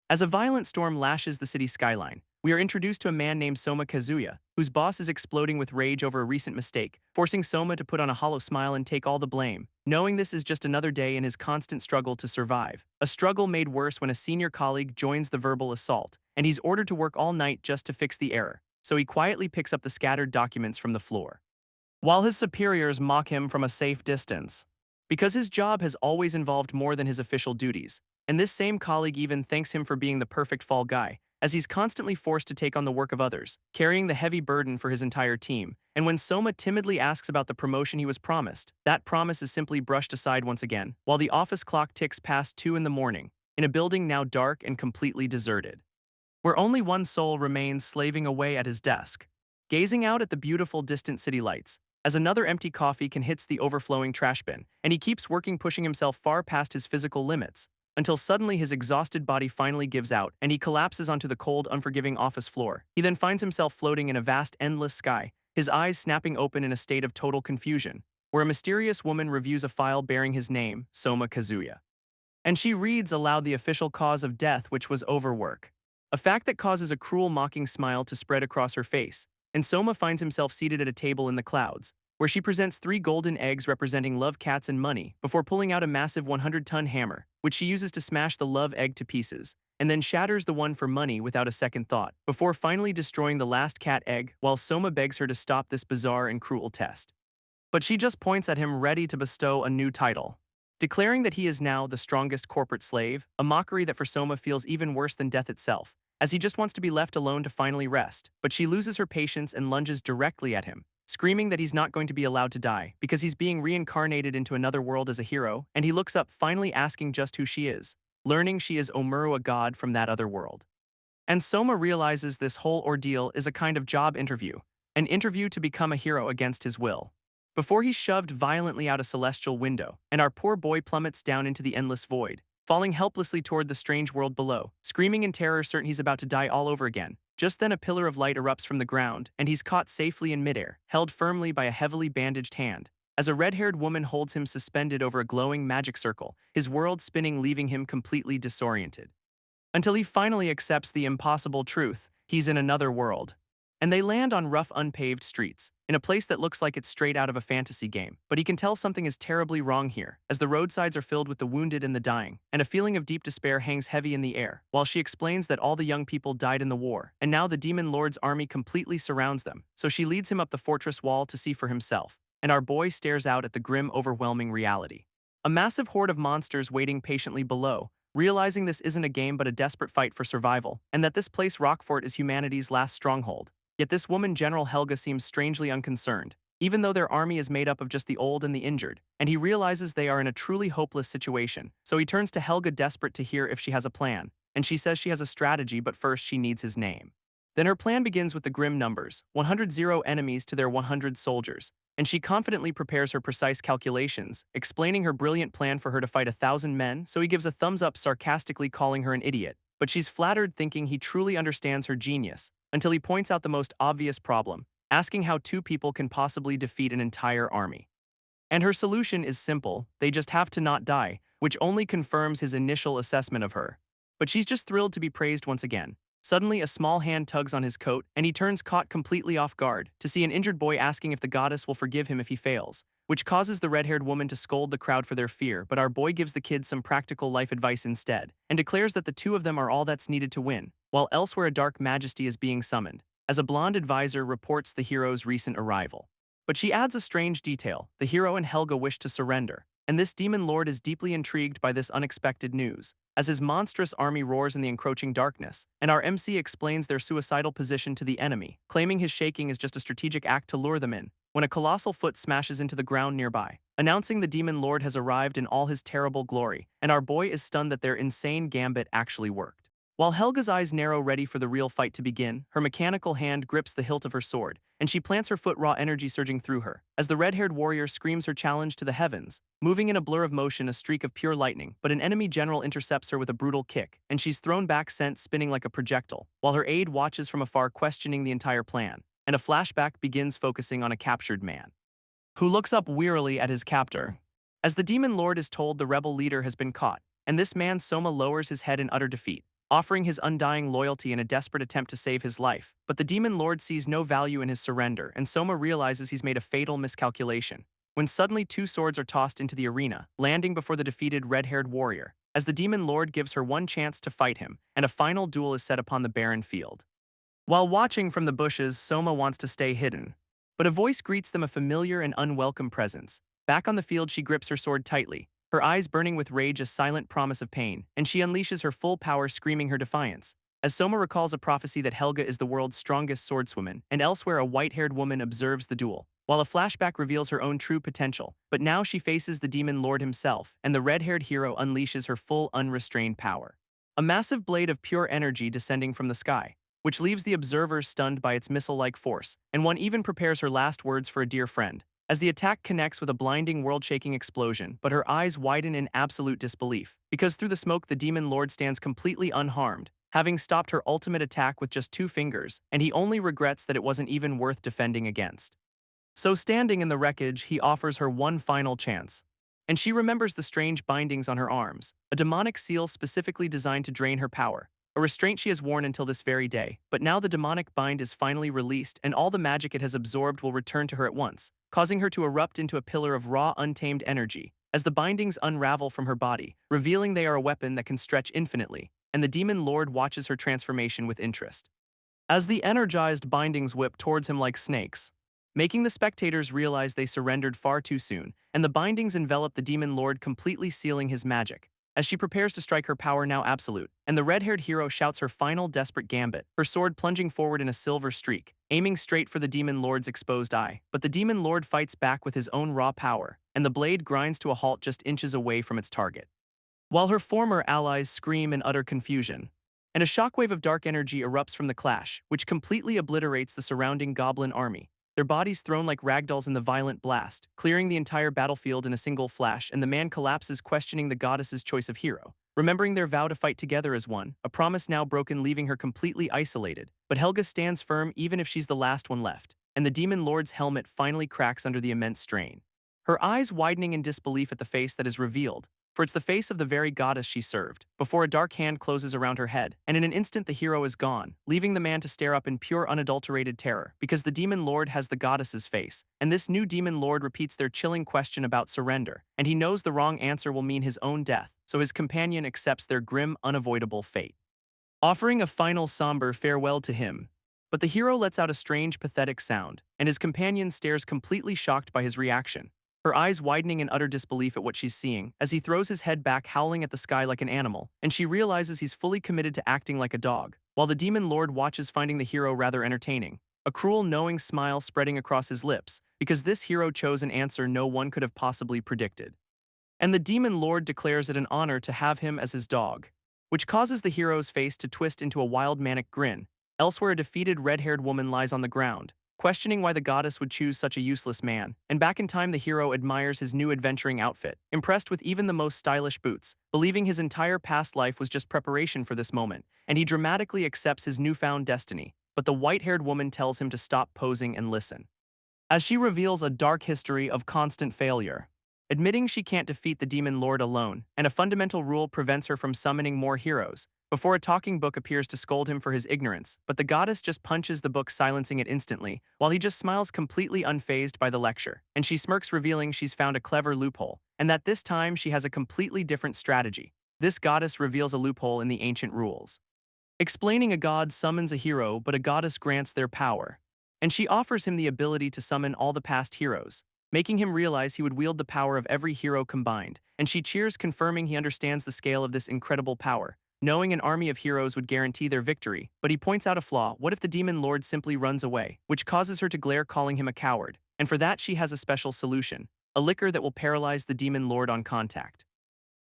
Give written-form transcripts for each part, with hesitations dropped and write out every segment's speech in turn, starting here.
As a violent storm lashes the city skyline, we are introduced to a man named Soma Kazuya, whose boss is exploding with rage over a recent mistake, forcing Soma to put on a hollow smile and take all the blame, knowing this is just another day in his constant struggle to survive. A struggle made worse when a senior colleague joins the verbal assault, and he's ordered to work all night just to fix the error, so he quietly picks up the scattered documents from the floor, while his superiors mock him from a safe distance. Because his job has always involved more than his official duties, and this same colleague even thanks him for being the perfect fall guy, as he's constantly forced to take on the work of others, carrying the heavy burden for his entire team. And when Soma timidly asks about the promotion he was promised, that promise is simply brushed aside once again, while the office clock ticks past 2 in the morning, in a building now dark and completely deserted, where only one soul remains slaving away at his desk, gazing out at the beautiful distant city lights, as another empty coffee can hits the overflowing trash bin, and he keeps working, pushing himself far past his physical limits, until suddenly his exhausted body finally gives out and he collapses onto the cold, unforgiving office floor. He then finds himself floating in a vast, endless sky, his eyes snapping open in a state of total confusion, where a mysterious woman reviews a file bearing his name, Soma Kazuya. And she reads aloud the official cause of death, which was overwork. A fact that causes a cruel, mocking smile to spread across her face, and Soma finds himself seated at a table in the clouds, where she presents 3 golden eggs representing love, cats, and money, before pulling out a massive 100-ton hammer, which she uses to smash the love egg to pieces, and then shatters the one for money without a second thought, before finally destroying the last cat egg, while Soma begs her to stop this bizarre and cruel test. But she just points at him, ready to bestow a new title, declaring that he is now the strongest corporate slave, a mockery that for Soma feels even worse than death itself, as he just wants to be left alone to finally rest. But she loses her patience and lunges directly at him, screaming that he's not going to be allowed to die because he's being reincarnated into another world as a hero. And he looks up, finally asking just who she is, learning she is Omeru, a god from that other world. And Soma realizes this whole ordeal is a kind of job interview, an interview to become a hero against his will, before he's shoved violently out a celestial window, and our poor boy plummets down into the endless void, falling helplessly toward the strange world below, screaming in terror, certain he's about to die all over again. Just then a pillar of light erupts from the ground, and he's caught safely in midair, held firmly by a heavily bandaged hand, as a red-haired woman holds him suspended over a glowing magic circle, his world spinning, leaving him completely disoriented. Until he finally accepts the impossible truth, he's in another world. And they land on rough, unpaved streets, in a place that looks like it's straight out of a fantasy game. But he can tell something is terribly wrong here, as the roadsides are filled with the wounded and the dying, and a feeling of deep despair hangs heavy in the air, while she explains that all the young people died in the war, and now the Demon Lord's army completely surrounds them. So she leads him up the fortress wall to see for himself, and our boy stares out at the grim, overwhelming reality. A massive horde of monsters waiting patiently below, realizing this isn't a game but a desperate fight for survival, and that this place, Rockfort, is humanity's last stronghold. Yet this woman, General Helga, seems strangely unconcerned, even though their army is made up of just the old and the injured, and he realizes they are in a truly hopeless situation. So he turns to Helga, desperate to hear if she has a plan, and she says she has a strategy, but first she needs his name. Then her plan begins with the grim numbers, 100 enemies to their 100 soldiers, and she confidently prepares her precise calculations, explaining her brilliant plan for her to fight 1,000 men. So he gives a thumbs up, sarcastically calling her an idiot, but she's flattered, thinking he truly understands her genius, until he points out the most obvious problem, asking how 2 people can possibly defeat an entire army. And her solution is simple: they just have to not die, which only confirms his initial assessment of her. But she's just thrilled to be praised once again. Suddenly, a small hand tugs on his coat, and he turns, caught completely off guard, to see an injured boy asking if the goddess will forgive him if he fails, which causes the red-haired woman to scold the crowd for their fear. But our boy gives the kids some practical life advice instead, and declares that the 2 of them are all that's needed to win, while elsewhere a dark majesty is being summoned, as a blonde advisor reports the hero's recent arrival. But she adds a strange detail: the hero and Helga wish to surrender, and this demon lord is deeply intrigued by this unexpected news, as his monstrous army roars in the encroaching darkness, and our MC explains their suicidal position to the enemy, claiming his shaking is just a strategic act to lure them in, when a colossal foot smashes into the ground nearby, announcing the demon lord has arrived in all his terrible glory, and our boy is stunned that their insane gambit actually worked. While Helga's eyes narrow, ready for the real fight to begin, her mechanical hand grips the hilt of her sword, and she plants her foot, raw energy surging through her, as the red-haired warrior screams her challenge to the heavens, moving in a blur of motion, a streak of pure lightning. But an enemy general intercepts her with a brutal kick, and she's thrown back, sent spinning like a projectile, while her aide watches from afar, questioning the entire plan, and a flashback begins, focusing on a captured man, who looks up wearily at his captor. As the demon lord is told the rebel leader has been caught, and this man, Soma, lowers his head in utter defeat, offering his undying loyalty in a desperate attempt to save his life. But the demon lord sees no value in his surrender, and Soma realizes he's made a fatal miscalculation. When suddenly two swords are tossed into the arena, landing before the defeated red-haired warrior, as the demon lord gives her one chance to fight him, and a final duel is set upon the barren field. While watching from the bushes, Soma wants to stay hidden. But a voice greets them, a familiar and unwelcome presence. Back on the field, she grips her sword tightly, her eyes burning with rage, a silent promise of pain, and she unleashes her full power, screaming her defiance. As Soma recalls a prophecy that Helga is the world's strongest swordswoman, and elsewhere a white-haired woman observes the duel, while a flashback reveals her own true potential. But now she faces the demon lord himself, and the red-haired hero unleashes her full, unrestrained power. A massive blade of pure energy descending from the sky, which leaves the observer stunned by its missile-like force, and one even prepares her last words for a dear friend. As the attack connects with a blinding, world-shaking explosion, but her eyes widen in absolute disbelief, because through the smoke the demon lord stands completely unharmed, having stopped her ultimate attack with just 2 fingers, and he only regrets that it wasn't even worth defending against. So standing in the wreckage, he offers her one final chance. And she remembers the strange bindings on her arms, a demonic seal specifically designed to drain her power, a restraint she has worn until this very day. But now the demonic bind is finally released, and all the magic it has absorbed will return to her at once, causing her to erupt into a pillar of raw, untamed energy, as the bindings unravel from her body, revealing they are a weapon that can stretch infinitely, and the demon lord watches her transformation with interest. As the energized bindings whip towards him like snakes, making the spectators realize they surrendered far too soon, and the bindings envelop the demon lord, completely sealing his magic. As she prepares to strike, her power now absolute, and the red-haired hero shouts her final desperate gambit, her sword plunging forward in a silver streak, aiming straight for the demon lord's exposed eye. But the demon lord fights back with his own raw power, and the blade grinds to a halt just inches away from its target. While her former allies scream in utter confusion, and a shockwave of dark energy erupts from the clash, which completely obliterates the surrounding goblin army, their bodies thrown like ragdolls in the violent blast, clearing the entire battlefield in a single flash, and the man collapses, questioning the goddess's choice of hero. Remembering their vow to fight together as one, a promise now broken, leaving her completely isolated. But Helga stands firm even if she's the last one left, and the demon lord's helmet finally cracks under the immense strain. Her eyes widening in disbelief at the face that is revealed, for it's the face of the very goddess she served, before a dark hand closes around her head, and in an instant the hero is gone, leaving the man to stare up in pure unadulterated terror, because the demon lord has the goddess's face, and this new demon lord repeats their chilling question about surrender, and he knows the wrong answer will mean his own death, so his companion accepts their grim, unavoidable fate, offering a final somber farewell to him. But the hero lets out a strange, pathetic sound, and his companion stares, completely shocked by his reaction, her eyes widening in utter disbelief at what she's seeing, as he throws his head back, howling at the sky like an animal, and she realizes he's fully committed to acting like a dog, while the demon lord watches, finding the hero rather entertaining, a cruel, knowing smile spreading across his lips, because this hero chose an answer no one could have possibly predicted. And the demon lord declares it an honor to have him as his dog, which causes the hero's face to twist into a wild, manic grin. Elsewhere, a defeated red-haired woman lies on the ground, questioning why the goddess would choose such a useless man. And back in time, the hero admires his new adventuring outfit, impressed with even the most stylish boots, believing his entire past life was just preparation for this moment, and he dramatically accepts his newfound destiny. But the white-haired woman tells him to stop posing and listen, as she reveals a dark history of constant failure, admitting she can't defeat the demon lord alone, and a fundamental rule prevents her from summoning more heroes, before a talking book appears to scold him for his ignorance. But the goddess just punches the book, silencing it instantly, while he just smiles, completely unfazed by the lecture, and she smirks, revealing she's found a clever loophole, and that this time she has a completely different strategy. This goddess reveals a loophole in the ancient rules, explaining a god summons a hero, but a goddess grants their power, and she offers him the ability to summon all the past heroes, making him realize he would wield the power of every hero combined, and she cheers, confirming he understands the scale of this incredible power, knowing an army of heroes would guarantee their victory. But he points out a flaw: what if the demon lord simply runs away, which causes her to glare, calling him a coward, and for that she has a special solution, a liquor that will paralyze the demon lord on contact.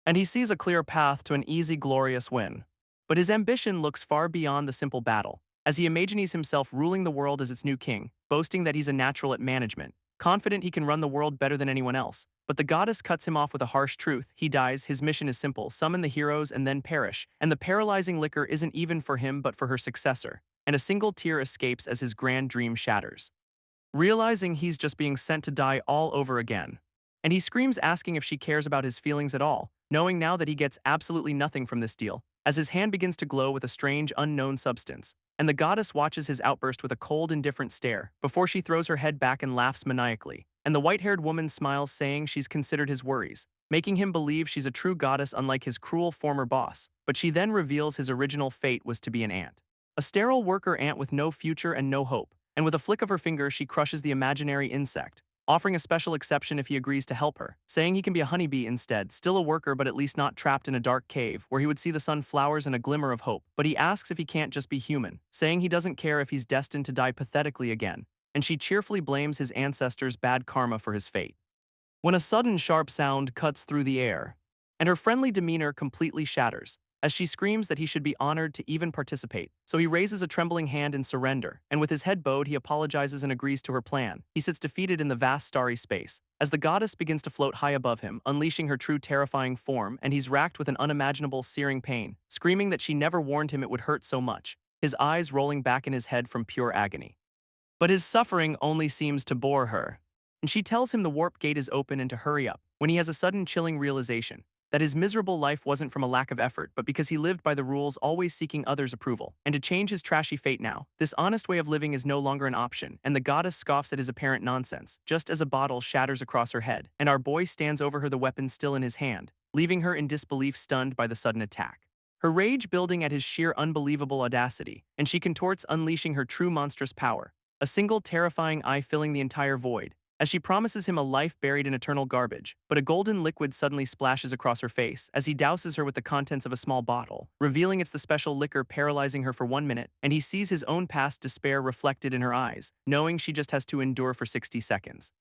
And he sees a clear path to an easy, glorious win. But his ambition looks far beyond the simple battle, as he imagines himself ruling the world as its new king, boasting that he's a natural at management, confident he can run the world better than anyone else. But the goddess cuts him off with a harsh truth: he dies, his mission is simple: summon the heroes and then perish, and the paralyzing liquor isn't even for him but for her successor, and a single tear escapes as his grand dream shatters, realizing he's just being sent to die all over again. And he screams, asking if she cares about his feelings at all, knowing now that he gets absolutely nothing from this deal. as his hand begins to glow with a strange, unknown substance, and the goddess watches his outburst with a cold, indifferent stare before she throws her head back and laughs maniacally, and the white-haired woman smiles saying she's considered his worries, making him believe she's a true goddess unlike his cruel former boss, but she then reveals his original fate was to be an ant. A sterile worker ant with no future and no hope, and with a flick of her finger she crushes the imaginary insect, offering a special exception if he agrees to help her, saying he can be a honeybee instead, still a worker but at least not trapped in a dark cave where he would see the sun flowers and a glimmer of hope. But he asks if he can't just be human, saying he doesn't care if he's destined to die pathetically again, and she cheerfully blames his ancestors' bad karma for his fate. When a sudden sharp sound cuts through the air, and her friendly demeanor completely shatters, as she screams that he should be honored to even participate. So he raises a trembling hand in surrender, and with his head bowed he apologizes and agrees to her plan. He sits defeated in the vast starry space, as the goddess begins to float high above him, unleashing her true terrifying form, and he's racked with an unimaginable searing pain, screaming that she never warned him it would hurt so much, his eyes rolling back in his head from pure agony. But his suffering only seems to bore her, and she tells him the warp gate is open and to hurry up, when he has a sudden chilling realization that his miserable life wasn't from a lack of effort but because he lived by the rules, always seeking others' approval, and to change his trashy fate now, this honest way of living is no longer an option, and the goddess scoffs at his apparent nonsense, just as a bottle shatters across her head, and our boy stands over her, the weapon still in his hand, leaving her in disbelief, stunned by the sudden attack. Her rage building at his sheer unbelievable audacity, and she contorts, unleashing her true monstrous power, a single terrifying eye filling the entire void, as she promises him a life buried in eternal garbage, but a golden liquid suddenly splashes across her face as he douses her with the contents of a small bottle, revealing it's the special liquor, paralyzing her for 1 minute, and he sees his own past despair reflected in her eyes, knowing she just has to endure for 60 seconds.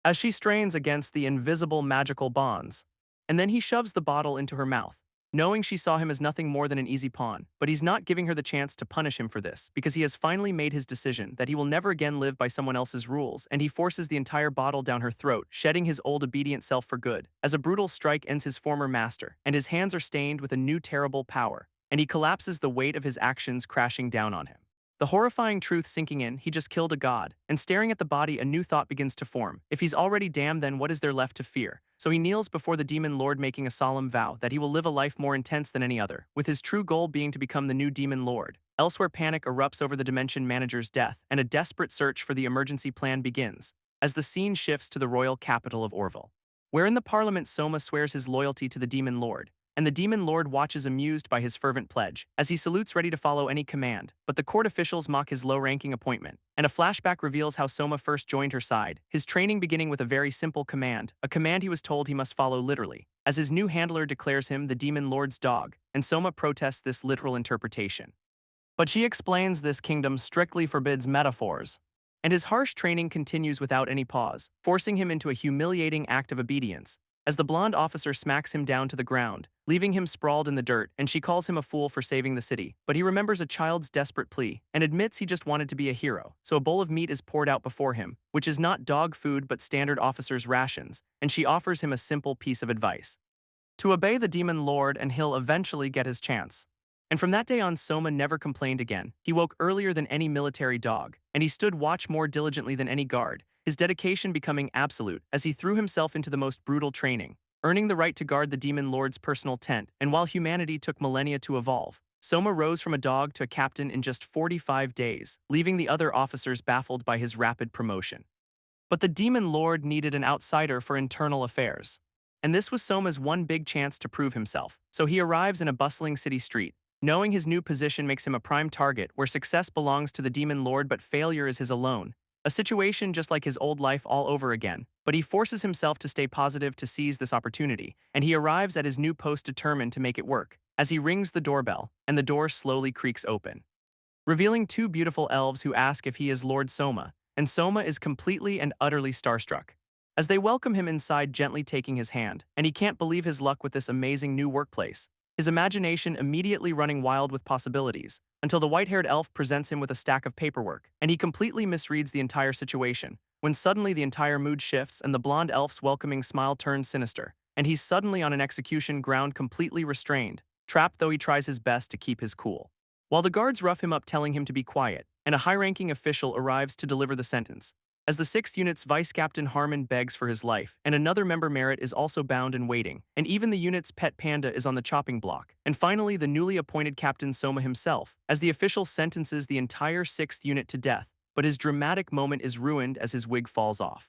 As she strains against the invisible magical bonds, and then he shoves the bottle into her mouth, knowing she saw him as nothing more than an easy pawn, but he's not giving her the chance to punish him for this, because he has finally made his decision that he will never again live by someone else's rules, and he forces the entire bottle down her throat, shedding his old obedient self for good, as a brutal strike ends his former master, and his hands are stained with a new terrible power, and he collapses, the weight of his actions crashing down on him. The horrifying truth sinking in, he just killed a god, and staring at the body a new thought begins to form. If he's already damned, then what is there left to fear? So he kneels before the demon lord, making a solemn vow that he will live a life more intense than any other, with his true goal being to become the new demon lord. Elsewhere, panic erupts over the dimension manager's death, and a desperate search for the emergency plan begins, as the scene shifts to the royal capital of Orville, where in the parliament Soma swears his loyalty to the demon lord, and the demon lord watches amused by his fervent pledge, as he salutes ready to follow any command, but the court officials mock his low-ranking appointment, and a flashback reveals how Soma first joined her side, his training beginning with a very simple command, a command he was told he must follow literally, as his new handler declares him the demon lord's dog, and Soma protests this literal interpretation. But she explains this kingdom strictly forbids metaphors, and his harsh training continues without any pause, forcing him into a humiliating act of obedience, as the blonde officer smacks him down to the ground, leaving him sprawled in the dirt, and she calls him a fool for saving the city. But he remembers a child's desperate plea, and admits he just wanted to be a hero. So a bowl of meat is poured out before him, which is not dog food but standard officer's rations, and she offers him a simple piece of advice: to obey the demon lord and he'll eventually get his chance. And from that day on, Soma never complained again. He woke earlier than any military dog, and he stood watch more diligently than any guard, his dedication becoming absolute as he threw himself into the most brutal training, earning the right to guard the demon lord's personal tent. And while humanity took millennia to evolve, Soma rose from a dog to a captain in just 45 days, leaving the other officers baffled by his rapid promotion. But the demon lord needed an outsider for internal affairs, and this was Soma's one big chance to prove himself. So he arrives in a bustling city street, knowing his new position makes him a prime target where success belongs to the demon lord but failure is his alone. A situation just like his old life all over again, but he forces himself to stay positive to seize this opportunity, and he arrives at his new post determined to make it work, as he rings the doorbell, and the door slowly creaks open, revealing two beautiful elves who ask if he is Lord Soma, and Soma is completely and utterly starstruck, as they welcome him inside, gently taking his hand, and he can't believe his luck with this amazing new workplace, his imagination immediately running wild with possibilities, until the white-haired elf presents him with a stack of paperwork, and he completely misreads the entire situation, when suddenly the entire mood shifts and the blonde elf's welcoming smile turns sinister, and he's suddenly on an execution ground, completely restrained, trapped though he tries his best to keep his cool. While the guards rough him up, telling him to be quiet, and a high-ranking official arrives to deliver the sentence, as the 6th Unit's Vice Captain Harmon begs for his life, and another member Merritt is also bound and waiting, and even the unit's pet panda is on the chopping block. And finally, the newly appointed Captain Soma himself, as the official sentences the entire 6th Unit to death, but his dramatic moment is ruined as his wig falls off,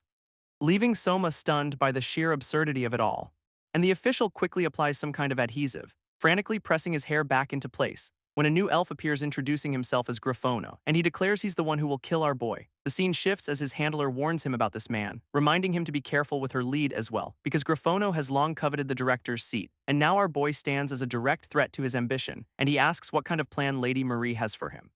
leaving Soma stunned by the sheer absurdity of it all. And the official quickly applies some kind of adhesive, frantically pressing his hair back into place, when a new elf appears introducing himself as Griffono, and he declares he's the one who will kill our boy. The scene shifts as his handler warns him about this man, reminding him to be careful with her lead as well, because Griffono has long coveted the director's seat, and now our boy stands as a direct threat to his ambition, and he asks what kind of plan Lady Marie has for him.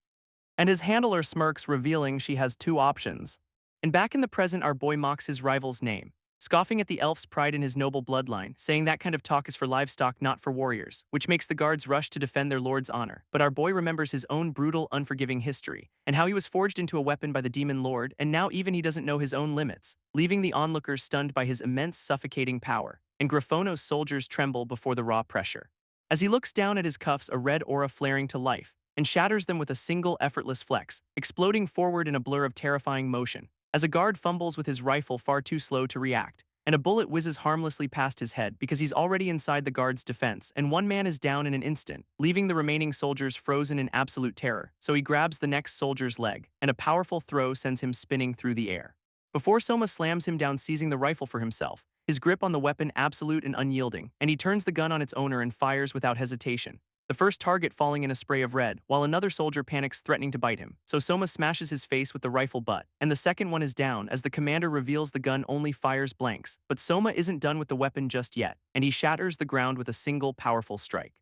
And his handler smirks, revealing she has two options. And back in the present, our boy mocks his rival's name, scoffing at the elf's pride in his noble bloodline, saying that kind of talk is for livestock, not for warriors, which makes the guards rush to defend their lord's honor. But our boy remembers his own brutal, unforgiving history, and how he was forged into a weapon by the demon lord, and now even he doesn't know his own limits, leaving the onlookers stunned by his immense, suffocating power. And Griffono's soldiers tremble before the raw pressure. As he looks down at his cuffs, a red aura flaring to life, and shatters them with a single effortless flex, exploding forward in a blur of terrifying motion, as a guard fumbles with his rifle far too slow to react, and a bullet whizzes harmlessly past his head because he's already inside the guard's defense, and one man is down in an instant, leaving the remaining soldiers frozen in absolute terror. So he grabs the next soldier's leg, and a powerful throw sends him spinning through the air, before Soma slams him down, seizing the rifle for himself, his grip on the weapon absolute and unyielding, and he turns the gun on its owner and fires without hesitation, the first target falling in a spray of red, while another soldier panics, threatening to bite him. So Soma smashes his face with the rifle butt, and the second one is down as the commander reveals the gun only fires blanks. But Soma isn't done with the weapon just yet, and he shatters the ground with a single powerful strike,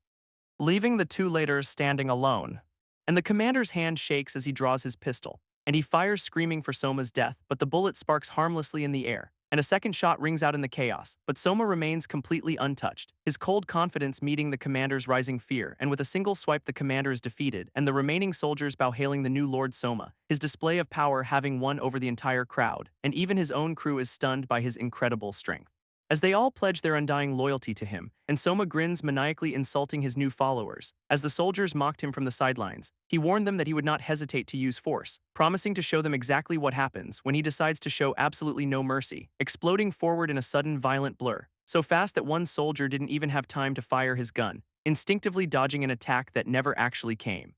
leaving the two later standing alone. And the commander's hand shakes as he draws his pistol, and he fires, screaming for Soma's death, but the bullet sparks harmlessly in the air, and a second shot rings out in the chaos, but Soma remains completely untouched, his cold confidence meeting the commander's rising fear, and with a single swipe the commander is defeated, and the remaining soldiers bow, hailing the new Lord Soma, his display of power having won over the entire crowd, and even his own crew is stunned by his incredible strength, as they all pledge their undying loyalty to him, and Soma grins, maniacally insulting his new followers. As the soldiers mocked him from the sidelines, he warned them that he would not hesitate to use force, promising to show them exactly what happens when he decides to show absolutely no mercy, exploding forward in a sudden violent blur, so fast that one soldier didn't even have time to fire his gun, instinctively dodging an attack that never actually came,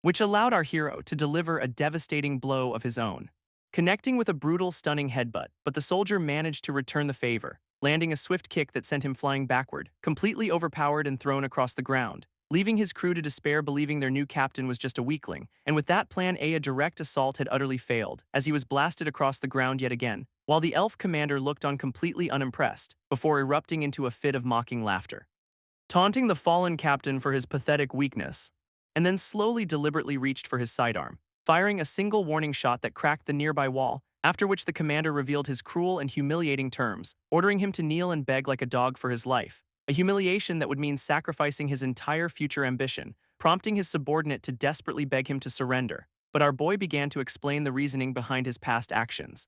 which allowed our hero to deliver a devastating blow of his own, connecting with a brutal, stunning headbutt. But the soldier managed to return the favor, landing a swift kick that sent him flying backward, completely overpowered and thrown across the ground, leaving his crew to despair, believing their new captain was just a weakling. And with that plan A, a direct assault had utterly failed, as he was blasted across the ground yet again, while the elf commander looked on completely unimpressed, before erupting into a fit of mocking laughter, taunting the fallen captain for his pathetic weakness, and then slowly, deliberately reached for his sidearm, firing a single warning shot that cracked the nearby wall, after which the commander revealed his cruel and humiliating terms, ordering him to kneel and beg like a dog for his life, a humiliation that would mean sacrificing his entire future ambition, prompting his subordinate to desperately beg him to surrender. But our boy began to explain the reasoning behind his past actions,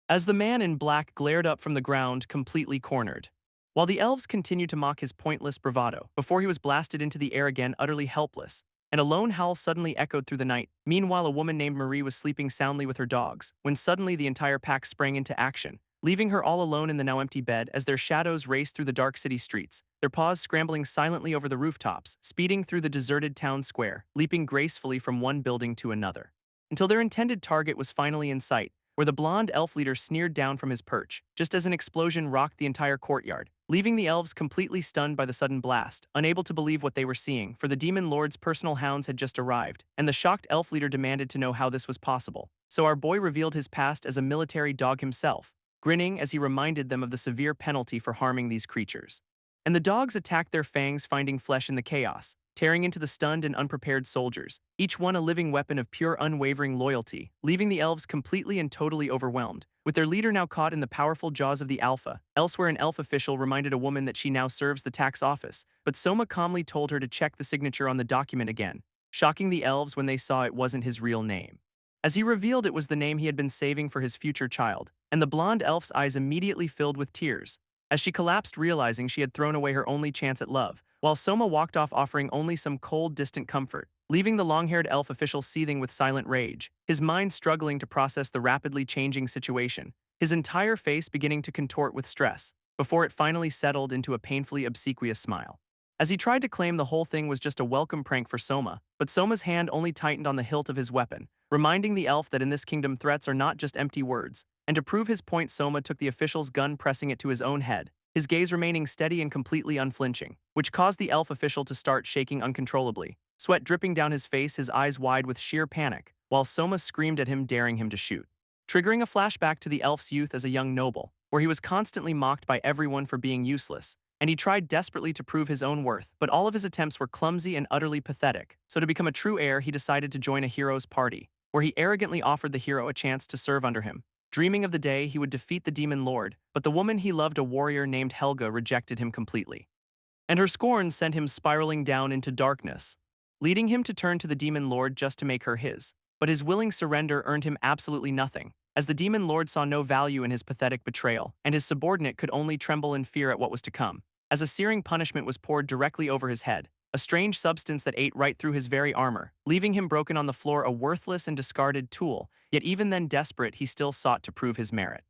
as the man in black glared up from the ground, completely cornered, while the elves continued to mock his pointless bravado, before he was blasted into the air again, utterly helpless, and a lone howl suddenly echoed through the night. Meanwhile, a woman named Marie was sleeping soundly with her dogs, when suddenly the entire pack sprang into action, leaving her all alone in the now empty bed as their shadows raced through the dark city streets, their paws scrambling silently over the rooftops, speeding through the deserted town square, leaping gracefully from one building to another, until their intended target was finally in sight, where the blonde elf leader sneered down from his perch, just as an explosion rocked the entire courtyard, leaving the elves completely stunned by the sudden blast, unable to believe what they were seeing, for the demon lord's personal hounds had just arrived, and the shocked elf leader demanded to know how this was possible. So our boy revealed his past as a military dog himself, grinning as he reminded them of the severe penalty for harming these creatures. And the dogs attacked, their fangs finding flesh in the chaos, tearing into the stunned and unprepared soldiers, each one a living weapon of pure unwavering loyalty, leaving the elves completely and totally overwhelmed, with their leader now caught in the powerful jaws of the Alpha. Elsewhere, an elf official reminded a woman that she now serves the tax office, but Soma calmly told her to check the signature on the document again, shocking the elves when they saw it wasn't his real name, as he revealed it was the name he had been saving for his future child, and the blonde elf's eyes immediately filled with tears, as she collapsed, realizing she had thrown away her only chance at love, while Soma walked off, offering only some cold, distant comfort, leaving the long-haired elf official seething with silent rage, his mind struggling to process the rapidly changing situation, his entire face beginning to contort with stress, before it finally settled into a painfully obsequious smile. As he tried to claim the whole thing was just a welcome prank for Soma, but Soma's hand only tightened on the hilt of his weapon, reminding the elf that in this kingdom threats are not just empty words. And to prove his point, Soma took the official's gun, pressing it to his own head, his gaze remaining steady and completely unflinching, which caused the elf official to start shaking uncontrollably, sweat dripping down his face, his eyes wide with sheer panic, while Soma screamed at him, daring him to shoot, triggering a flashback to the elf's youth as a young noble, where he was constantly mocked by everyone for being useless, and he tried desperately to prove his own worth, but all of his attempts were clumsy and utterly pathetic. So to become a true heir, he decided to join a hero's party, where he arrogantly offered the hero a chance to serve under him, dreaming of the day he would defeat the demon lord. But the woman he loved, a warrior named Helga, rejected him completely, and her scorn sent him spiraling down into darkness, leading him to turn to the demon lord just to make her his. But his willing surrender earned him absolutely nothing, as the demon lord saw no value in his pathetic betrayal, and his subordinate could only tremble in fear at what was to come, as a searing punishment was poured directly over his head, a strange substance that ate right through his very armor, leaving him broken on the floor, a worthless and discarded tool. Yet even then, desperate, he still sought to prove his merit,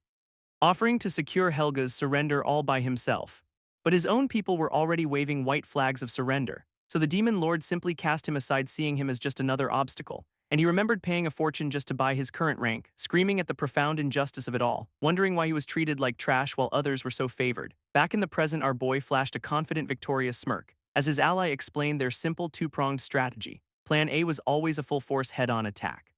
offering to secure Helga's surrender all by himself. But his own people were already waving white flags of surrender, so the demon lord simply cast him aside, seeing him as just another obstacle. And he remembered paying a fortune just to buy his current rank, screaming at the profound injustice of it all, wondering why he was treated like trash while others were so favored. Back in the present, our boy flashed a confident, victorious smirk, as his ally explained their simple two-pronged strategy. Plan A was always a full-force head-on attack,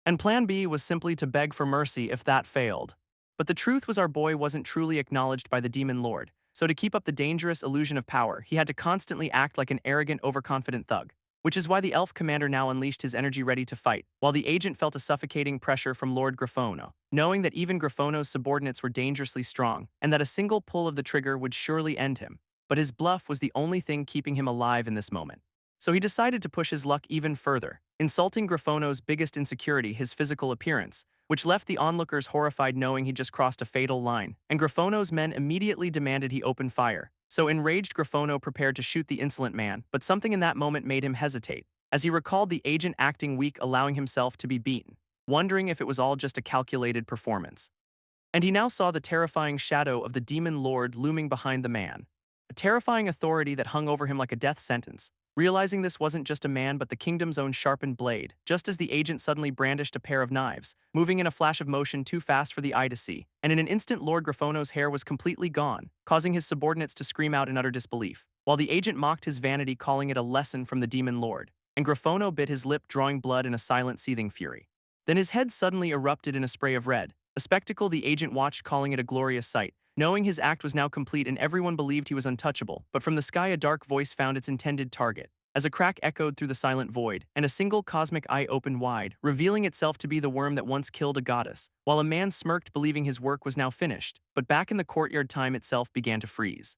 and Plan B was simply to beg for mercy if that failed. But the truth was, our boy wasn't truly acknowledged by the demon lord, so to keep up the dangerous illusion of power, he had to constantly act like an arrogant, overconfident thug, which is why the elf commander now unleashed his energy ready to fight, while the agent felt a suffocating pressure from Lord Griffono, knowing that even Griffono's subordinates were dangerously strong, and that a single pull of the trigger would surely end him. But his bluff was the only thing keeping him alive in this moment. So he decided to push his luck even further, insulting Griffono's biggest insecurity, his physical appearance, which left the onlookers horrified, knowing he just crossed a fatal line, and Griffono's men immediately demanded he open fire. So enraged, Griffono prepared to shoot the insolent man, but something in that moment made him hesitate, as he recalled the agent acting weak, allowing himself to be beaten, wondering if it was all just a calculated performance. And he now saw the terrifying shadow of the demon lord looming behind the man, a terrifying authority that hung over him like a death sentence. Realizing this wasn't just a man but the kingdom's own sharpened blade, just as the agent suddenly brandished a pair of knives, moving in a flash of motion too fast for the eye to see, and in an instant Lord Griffono's hair was completely gone, causing his subordinates to scream out in utter disbelief, while the agent mocked his vanity, calling it a lesson from the demon lord, and Griffono bit his lip, drawing blood in a silent, seething fury. Then his head suddenly erupted in a spray of red, a spectacle the agent watched, calling it a glorious sight, knowing his act was now complete and everyone believed he was untouchable. But from the sky a dark voice found its intended target, as a crack echoed through the silent void, and a single cosmic eye opened wide, revealing itself to be the worm that once killed a goddess, while a man smirked, believing his work was now finished. But back in the courtyard, time itself began to freeze,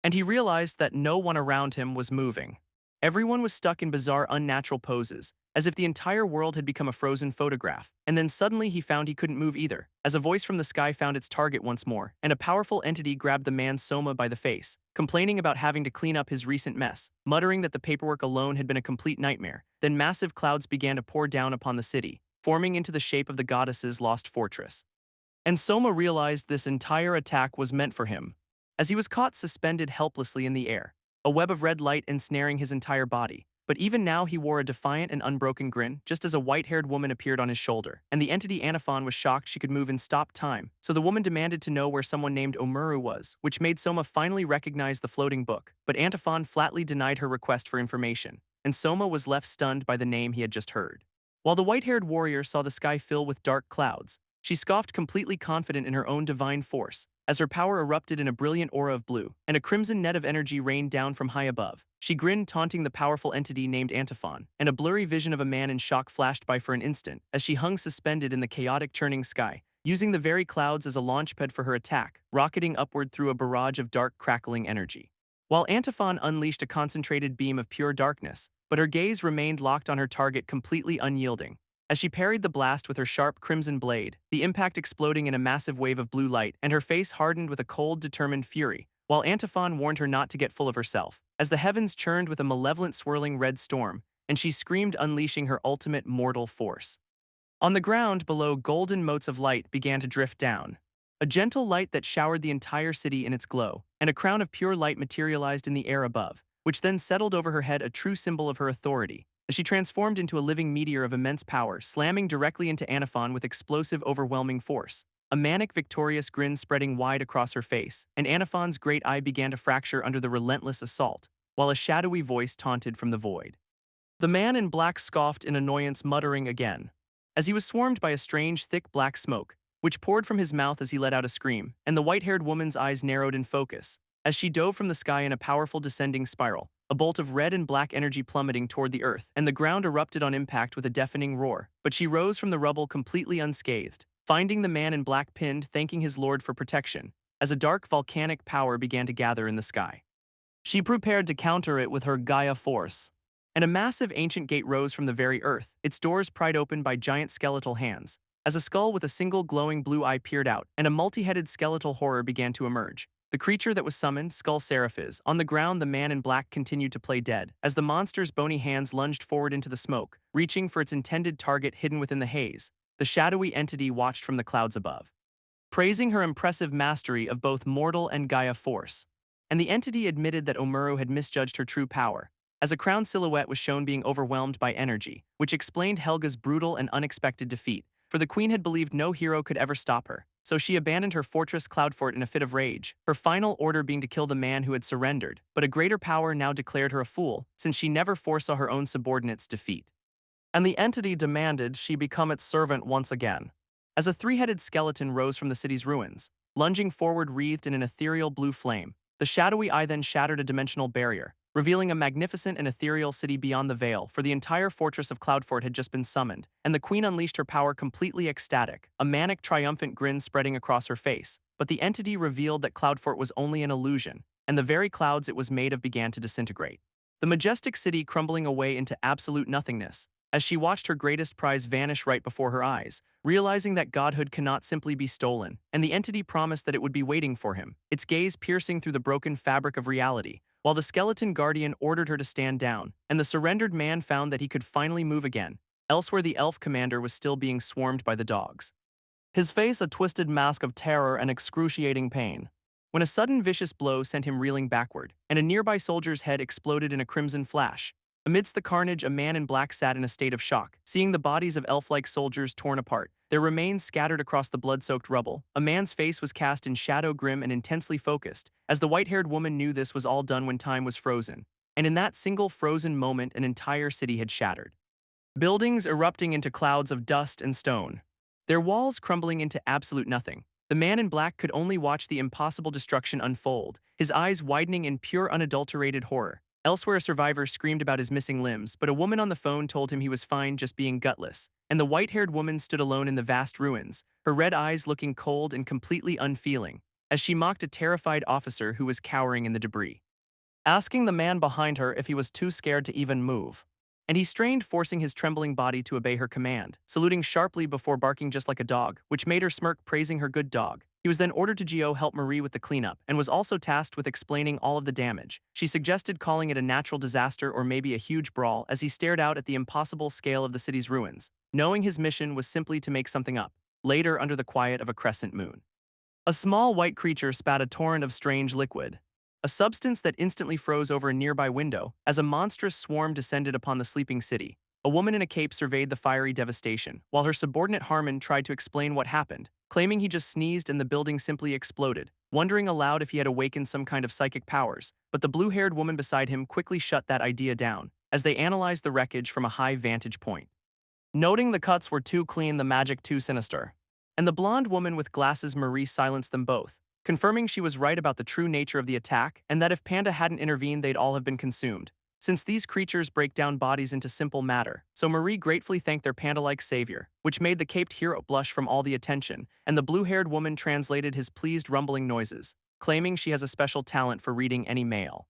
and he realized that no one around him was moving. Everyone was stuck in bizarre, unnatural poses, as if the entire world had become a frozen photograph. And then suddenly he found he couldn't move either, as a voice from the sky found its target once more, and a powerful entity grabbed the man Soma by the face, complaining about having to clean up his recent mess, muttering that the paperwork alone had been a complete nightmare. Then massive clouds began to pour down upon the city, forming into the shape of the goddess's lost fortress. And Soma realized this entire attack was meant for him, as he was caught suspended helplessly in the air, a web of red light ensnaring his entire body. But even now he wore a defiant and unbroken grin, just as a white-haired woman appeared on his shoulder, and the entity Antiphon was shocked she could move and stop time. So the woman demanded to know where someone named Omuru was, which made Soma finally recognize the floating book. But Antiphon flatly denied her request for information, and Soma was left stunned by the name he had just heard. While the white-haired warrior saw the sky fill with dark clouds, she scoffed, completely confident in her own divine force, as her power erupted in a brilliant aura of blue, and a crimson net of energy rained down from high above. She grinned, taunting the powerful entity named Antiphon, and a blurry vision of a man in shock flashed by for an instant, as she hung suspended in the chaotic, churning sky, using the very clouds as a launchpad for her attack, rocketing upward through a barrage of dark, crackling energy. While Antiphon unleashed a concentrated beam of pure darkness, but her gaze remained locked on her target, completely unyielding. As she parried the blast with her sharp crimson blade, the impact exploding in a massive wave of blue light, and her face hardened with a cold, determined fury, while Antiphon warned her not to get full of herself. As the heavens churned with a malevolent, swirling red storm, and she screamed, unleashing her ultimate mortal force. On the ground below, golden motes of light began to drift down. A gentle light that showered the entire city in its glow, and a crown of pure light materialized in the air above, which then settled over her head, a true symbol of her authority, as she transformed into a living meteor of immense power, slamming directly into Anaphon with explosive, overwhelming force. A manic, victorious grin spreading wide across her face, and Anaphon's great eye began to fracture under the relentless assault, while a shadowy voice taunted from the void. The man in black scoffed in annoyance, muttering again, as he was swarmed by a strange, thick black smoke, which poured from his mouth as he let out a scream, and the white-haired woman's eyes narrowed in focus, as she dove from the sky in a powerful descending spiral, a bolt of red and black energy plummeting toward the earth, and the ground erupted on impact with a deafening roar. But she rose from the rubble completely unscathed, finding the man in black pinned, thanking his lord for protection, as a dark volcanic power began to gather in the sky. She prepared to counter it with her Gaia force, and a massive ancient gate rose from the very earth, its doors pried open by giant skeletal hands, as a skull with a single glowing blue eye peered out, and a multi-headed skeletal horror began to emerge. The creature that was summoned, Skull Seraphis. On the ground, the man in black continued to play dead, as the monster's bony hands lunged forward into the smoke, reaching for its intended target hidden within the haze. The shadowy entity watched from the clouds above, praising her impressive mastery of both mortal and Gaia force. And the entity admitted that Omeru had misjudged her true power, as a crowned silhouette was shown being overwhelmed by energy, which explained Helga's brutal and unexpected defeat, for the queen had believed no hero could ever stop her, so she abandoned her fortress Cloudfort in a fit of rage, her final order being to kill the man who had surrendered, but a greater power now declared her a fool, since she never foresaw her own subordinates' defeat. And the entity demanded she become its servant once again. As a three-headed skeleton rose from the city's ruins, lunging forward wreathed in an ethereal blue flame, the shadowy eye then shattered a dimensional barrier, revealing a magnificent and ethereal city beyond the veil, for the entire fortress of Cloudfort had just been summoned, and the queen unleashed her power completely ecstatic, a manic, triumphant grin spreading across her face. But the entity revealed that Cloudfort was only an illusion, and the very clouds it was made of began to disintegrate, the majestic city crumbling away into absolute nothingness, as she watched her greatest prize vanish right before her eyes, realizing that godhood cannot simply be stolen, and the entity promised that it would be waiting for him, its gaze piercing through the broken fabric of reality, while the skeleton guardian ordered her to stand down, and the surrendered man found that he could finally move again. Elsewhere, the elf commander was still being swarmed by the dogs, his face a twisted mask of terror and excruciating pain, when a sudden vicious blow sent him reeling backward, and a nearby soldier's head exploded in a crimson flash. Amidst the carnage, a man in black sat in a state of shock, seeing the bodies of elf-like soldiers torn apart, their remains scattered across the blood-soaked rubble. A man's face was cast in shadow, grim and intensely focused, as the white-haired woman knew this was all done when time was frozen. And in that single frozen moment, an entire city had shattered, buildings erupting into clouds of dust and stone, their walls crumbling into absolute nothing. The man in black could only watch the impossible destruction unfold, his eyes widening in pure, unadulterated horror. Elsewhere, a survivor screamed about his missing limbs, but a woman on the phone told him he was fine, just being gutless, and the white-haired woman stood alone in the vast ruins, her red eyes looking cold and completely unfeeling, as she mocked a terrified officer who was cowering in the debris, asking the man behind her if he was too scared to even move. And he strained, forcing his trembling body to obey her command, saluting sharply before barking just like a dog, which made her smirk, praising her good dog. He was then ordered to Geo help Marie with the cleanup, and was also tasked with explaining all of the damage. She suggested calling it a natural disaster or maybe a huge brawl, as he stared out at the impossible scale of the city's ruins, knowing his mission was simply to make something up, later under the quiet of a crescent moon. A small white creature spat a torrent of strange liquid, a substance that instantly froze over a nearby window, as a monstrous swarm descended upon the sleeping city. A woman in a cape surveyed the fiery devastation, while her subordinate Harmon tried to explain what happened, claiming he just sneezed and the building simply exploded, wondering aloud if he had awakened some kind of psychic powers. But the blue-haired woman beside him quickly shut that idea down, as they analyzed the wreckage from a high vantage point, noting the cuts were too clean, the magic too sinister. And the blonde woman with glasses, Marie, silenced them both, confirming she was right about the true nature of the attack, and that if Panda hadn't intervened, they'd all have been consumed, since these creatures break down bodies into simple matter. So Marie gratefully thanked their panda-like savior, which made the caped hero blush from all the attention, and the blue-haired woman translated his pleased rumbling noises, claiming she has a special talent for reading any mail.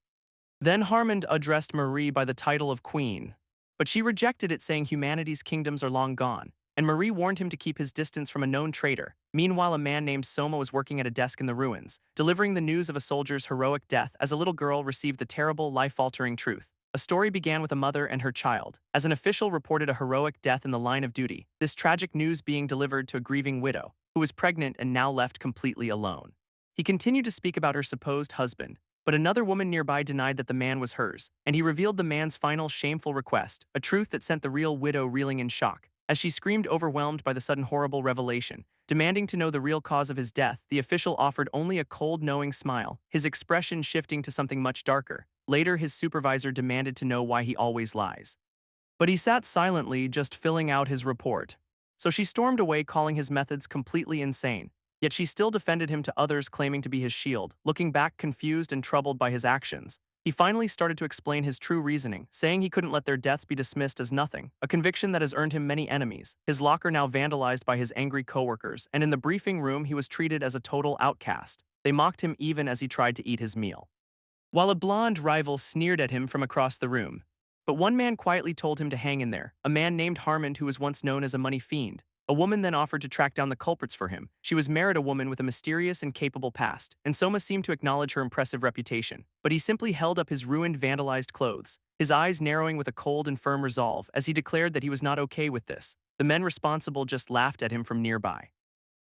Then Harmond addressed Marie by the title of Queen, but she rejected it, saying humanity's kingdoms are long gone, and Marie warned him to keep his distance from a known traitor. Meanwhile, a man named Soma was working at a desk in the ruins, delivering the news of a soldier's heroic death as a little girl received the terrible, life-altering truth. A story began with a mother and her child, as an official reported a heroic death in the line of duty, this tragic news being delivered to a grieving widow, who was pregnant and now left completely alone. He continued to speak about her supposed husband, but another woman nearby denied that the man was hers, and he revealed the man's final shameful request, a truth that sent the real widow reeling in shock. As she screamed overwhelmed by the sudden horrible revelation, demanding to know the real cause of his death, the official offered only a cold, knowing smile, his expression shifting to something much darker. Later, his supervisor demanded to know why he always lies. But he sat silently, just filling out his report. So she stormed away, calling his methods completely insane. Yet she still defended him to others, claiming to be his shield. Looking back, confused and troubled by his actions, he finally started to explain his true reasoning, saying he couldn't let their deaths be dismissed as nothing, a conviction that has earned him many enemies, his locker now vandalized by his angry coworkers, and in the briefing room he was treated as a total outcast. They mocked him even as he tried to eat his meal, while a blonde rival sneered at him from across the room. But one man quietly told him to hang in there, a man named Harmond who was once known as a money fiend. A woman then offered to track down the culprits for him. She was married a woman with a mysterious and capable past, and Soma seemed to acknowledge her impressive reputation. But he simply held up his ruined, vandalized clothes, his eyes narrowing with a cold and firm resolve as he declared that he was not okay with this. The men responsible just laughed at him from nearby,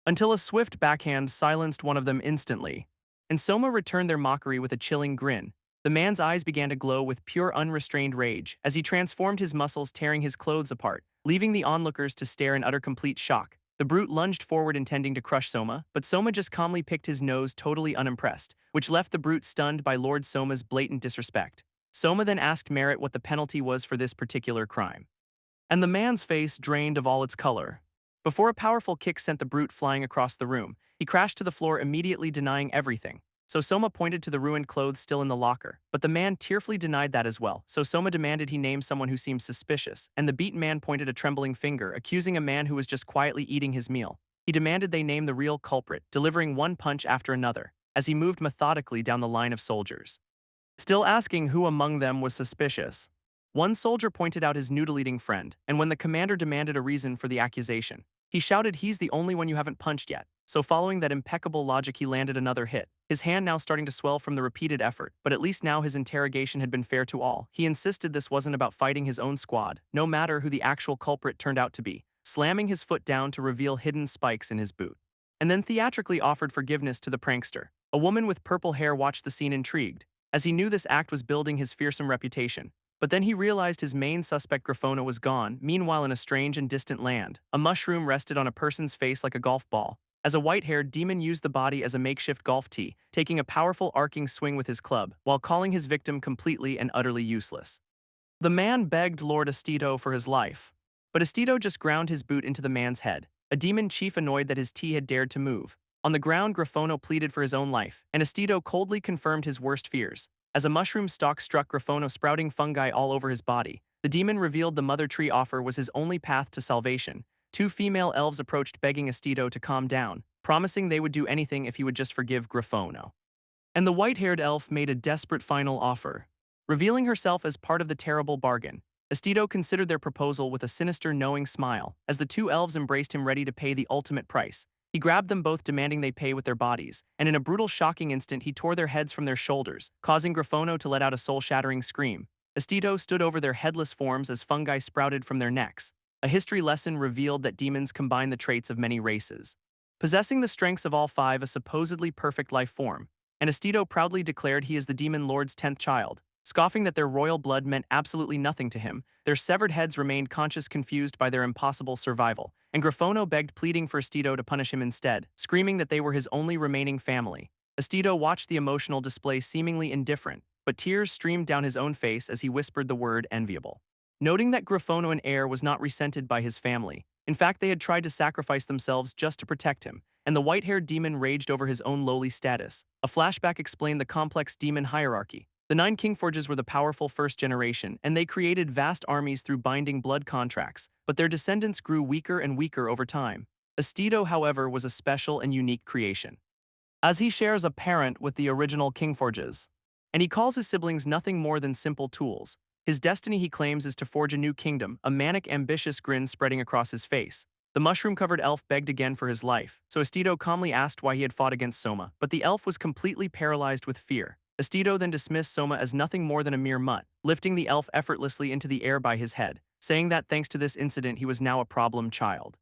until a swift backhand silenced one of them instantly, and Soma returned their mockery with a chilling grin. The man's eyes began to glow with pure unrestrained rage as he transformed his muscles, tearing his clothes apart, leaving the onlookers to stare in utter complete shock. The brute lunged forward intending to crush Soma, but Soma just calmly picked his nose, totally unimpressed, which left the brute stunned by Lord Soma's blatant disrespect. Soma then asked Merit what the penalty was for this particular crime, and the man's face drained of all its color. Before a powerful kick sent the brute flying across the room, he crashed to the floor, immediately denying everything. So Soma pointed to the ruined clothes still in the locker, but the man tearfully denied that as well. So Soma demanded he name someone who seemed suspicious, and the beaten man pointed a trembling finger, accusing a man who was just quietly eating his meal. He demanded they name the real culprit, delivering one punch after another, as he moved methodically down the line of soldiers, still asking who among them was suspicious. One soldier pointed out his noodle-eating friend, and when the commander demanded a reason for the accusation, he shouted, "He's the only one you haven't punched yet." So following that impeccable logic, he landed another hit, his hand now starting to swell from the repeated effort. But at least now his interrogation had been fair to all. He insisted this wasn't about fighting his own squad, no matter who the actual culprit turned out to be, slamming his foot down to reveal hidden spikes in his boot, and then theatrically offered forgiveness to the prankster. A woman with purple hair watched the scene intrigued, as he knew this act was building his fearsome reputation. But then he realized his main suspect Griffono was gone. Meanwhile, in a strange and distant land, a mushroom rested on a person's face like a golf ball, as a white-haired demon used the body as a makeshift golf tee, taking a powerful arcing swing with his club, while calling his victim completely and utterly useless. The man begged Lord Estito for his life, but Estito just ground his boot into the man's head, a demon chief annoyed that his tee had dared to move. On the ground, Griffono pleaded for his own life, and Estito coldly confirmed his worst fears. As a mushroom stalk struck Griffono, sprouting fungi all over his body, the demon revealed the mother tree offer was his only path to salvation. Two female elves approached, begging Estito to calm down, promising they would do anything if he would just forgive Griffono. And the white-haired elf made a desperate final offer, revealing herself as part of the terrible bargain. Estito considered their proposal with a sinister, knowing smile, as the two elves embraced him, ready to pay the ultimate price. He grabbed them both, demanding they pay with their bodies, and in a brutal, shocking instant he tore their heads from their shoulders, causing Griffono to let out a soul-shattering scream. Estito stood over their headless forms as fungi sprouted from their necks. A history lesson revealed that demons combine the traits of many races, possessing the strengths of all five, a supposedly perfect life form. And Estito proudly declared he is the demon lord's 10th child, scoffing that their royal blood meant absolutely nothing to him. Their severed heads remained conscious, confused by their impossible survival, and Griffono begged, pleading for Estito to punish him instead, screaming that they were his only remaining family. Estito watched the emotional display, seemingly indifferent, but tears streamed down his own face as he whispered the word enviable, noting that Griffono and heir was not resented by his family. In fact, they had tried to sacrifice themselves just to protect him, and the white-haired demon raged over his own lowly status. A flashback explained the complex demon hierarchy. The 9 Kingforges were the powerful first generation, and they created vast armies through binding blood contracts, but their descendants grew weaker and weaker over time. Estito, however, was a special and unique creation, as he shares a parent with the original Kingforges, and he calls his siblings nothing more than simple tools. His destiny, he claims, is to forge a new kingdom, a manic, ambitious grin spreading across his face. The mushroom-covered elf begged again for his life, so Estito calmly asked why he had fought against Soma, but the elf was completely paralyzed with fear. Estido then dismissed Soma as nothing more than a mere mutt, lifting the elf effortlessly into the air by his head, saying that thanks to this incident he was now a problem child.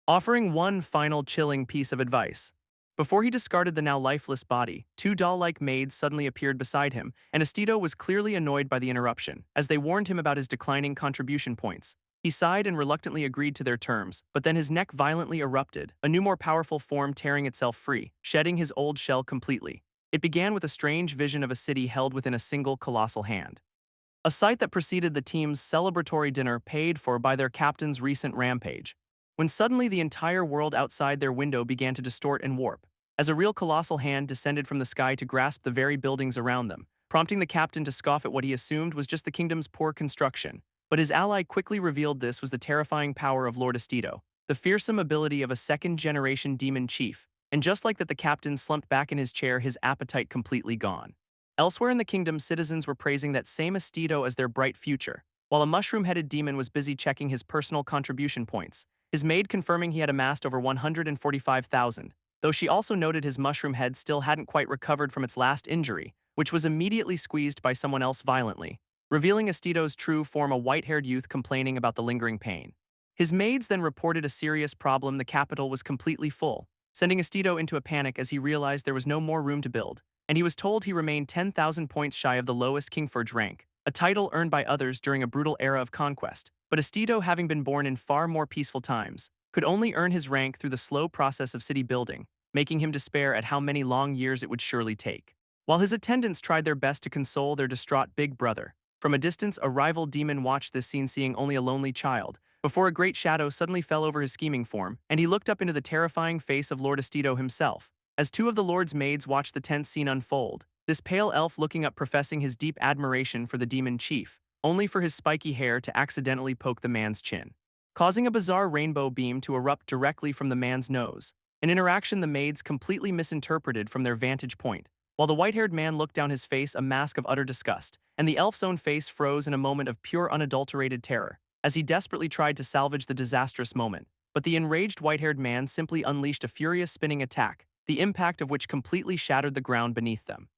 Offering one final chilling piece of advice. Before he discarded the now lifeless body, two doll-like maids suddenly appeared beside him, and Estido was clearly annoyed by the interruption, as they warned him about his declining contribution points. He sighed and reluctantly agreed to their terms, but then his neck violently erupted, a new more powerful form tearing itself free, shedding his old shell completely. It began with a strange vision of a city held within a single colossal hand. A sight that preceded the team's celebratory dinner paid for by their captain's recent rampage. When suddenly the entire world outside their window began to distort and warp, as a real colossal hand descended from the sky to grasp the very buildings around them, prompting the captain to scoff at what he assumed was just the kingdom's poor construction. But his ally quickly revealed this was the terrifying power of Lord Estido, the fearsome ability of a second-generation demon chief, and just like that the captain slumped back in his chair, his appetite completely gone. Elsewhere in the kingdom, citizens were praising that same Estido as their bright future, while a mushroom-headed demon was busy checking his personal contribution points, his maid confirming he had amassed over 145,000, though she also noted his mushroom head still hadn't quite recovered from its last injury, which was immediately squeezed by someone else violently, revealing Estido's true form, a white-haired youth complaining about the lingering pain. His maids then reported a serious problem: the capital was completely full, sending Estido into a panic as he realized there was no more room to build, and he was told he remained 10,000 points shy of the lowest Kingforge rank, a title earned by others during a brutal era of conquest. But Estido, having been born in far more peaceful times, could only earn his rank through the slow process of city building, making him despair at how many long years it would surely take. While his attendants tried their best to console their distraught big brother, from a distance a rival demon watched this scene, seeing only a lonely child, before a great shadow suddenly fell over his scheming form, and he looked up into the terrifying face of Lord Estido himself. As two of the Lord's maids watched the tense scene unfold, this pale elf looking up, professing his deep admiration for the demon chief, only for his spiky hair to accidentally poke the man's chin, causing a bizarre rainbow beam to erupt directly from the man's nose, an interaction the maids completely misinterpreted from their vantage point. While the white-haired man looked down his face, a mask of utter disgust, and the elf's own face froze in a moment of pure unadulterated terror, as he desperately tried to salvage the disastrous moment. But the enraged white-haired man simply unleashed a furious spinning attack, the impact of which completely shattered the ground beneath them,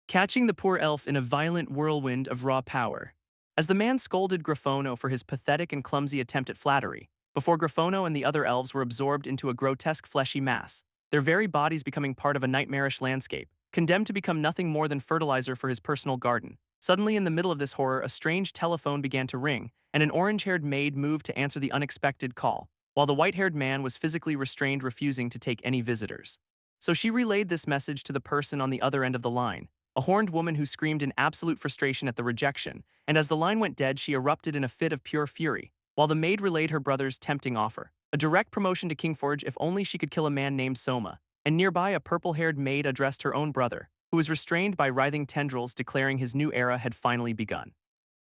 catching the poor elf in a violent whirlwind of raw power. As the man scolded Griffono for his pathetic and clumsy attempt at flattery, before Griffono and the other elves were absorbed into a grotesque fleshy mass, their very bodies becoming part of a nightmarish landscape, condemned to become nothing more than fertilizer for his personal garden. Suddenly, in the middle of this horror, a strange telephone began to ring, and an orange-haired maid moved to answer the unexpected call, while the white-haired man was physically restrained, refusing to take any visitors. So she relayed this message to the person on the other end of the line, a horned woman who screamed in absolute frustration at the rejection, and as the line went dead, she erupted in a fit of pure fury, while the maid relayed her brother's tempting offer, a direct promotion to Kingforge if only she could kill a man named Soma, and nearby a purple-haired maid addressed her own brother, who was restrained by writhing tendrils, declaring his new era had finally begun.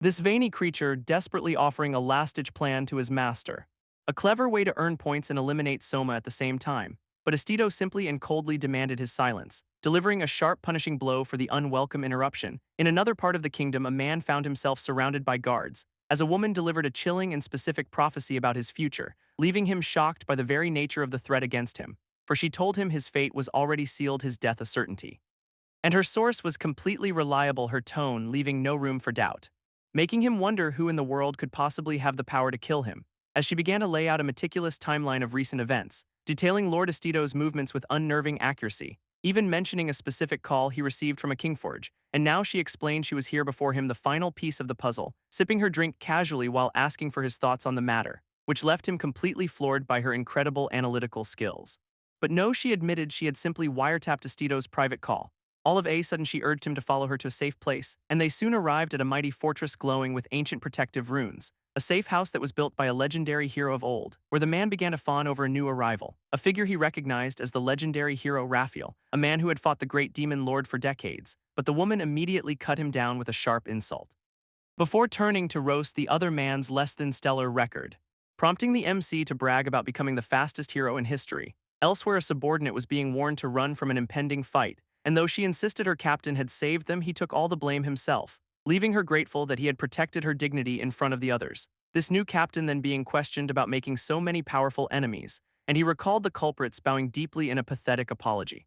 This veiny creature desperately offering a last-ditch plan to his master, a clever way to earn points and eliminate Soma at the same time, but Estido simply and coldly demanded his silence, delivering a sharp punishing blow for the unwelcome interruption. In another part of the kingdom, a man found himself surrounded by guards, as a woman delivered a chilling and specific prophecy about his future, leaving him shocked by the very nature of the threat against him, for she told him his fate was already sealed, his death a certainty. And her source was completely reliable, her tone leaving no room for doubt, making him wonder who in the world could possibly have the power to kill him. As she began to lay out a meticulous timeline of recent events, detailing Lord Estido's movements with unnerving accuracy, even mentioning a specific call he received from a Kingforge, and now she explained she was here before him, the final piece of the puzzle, sipping her drink casually while asking for his thoughts on the matter, which left him completely floored by her incredible analytical skills. But no, she admitted she had simply wiretapped Estido's private call. All of a sudden she urged him to follow her to a safe place, and they soon arrived at a mighty fortress glowing with ancient protective runes, a safe house that was built by a legendary hero of old, where the man began to fawn over a new arrival, a figure he recognized as the legendary hero Raphael, a man who had fought the great demon lord for decades, but the woman immediately cut him down with a sharp insult, before turning to roast the other man's less-than-stellar record, prompting the MC to brag about becoming the fastest hero in history. Elsewhere, a subordinate was being warned to run from an impending fight, and though she insisted her captain had saved them, he took all the blame himself, leaving her grateful that he had protected her dignity in front of the others. This new captain then being questioned about making so many powerful enemies, and he recalled the culprits, bowing deeply in a pathetic apology.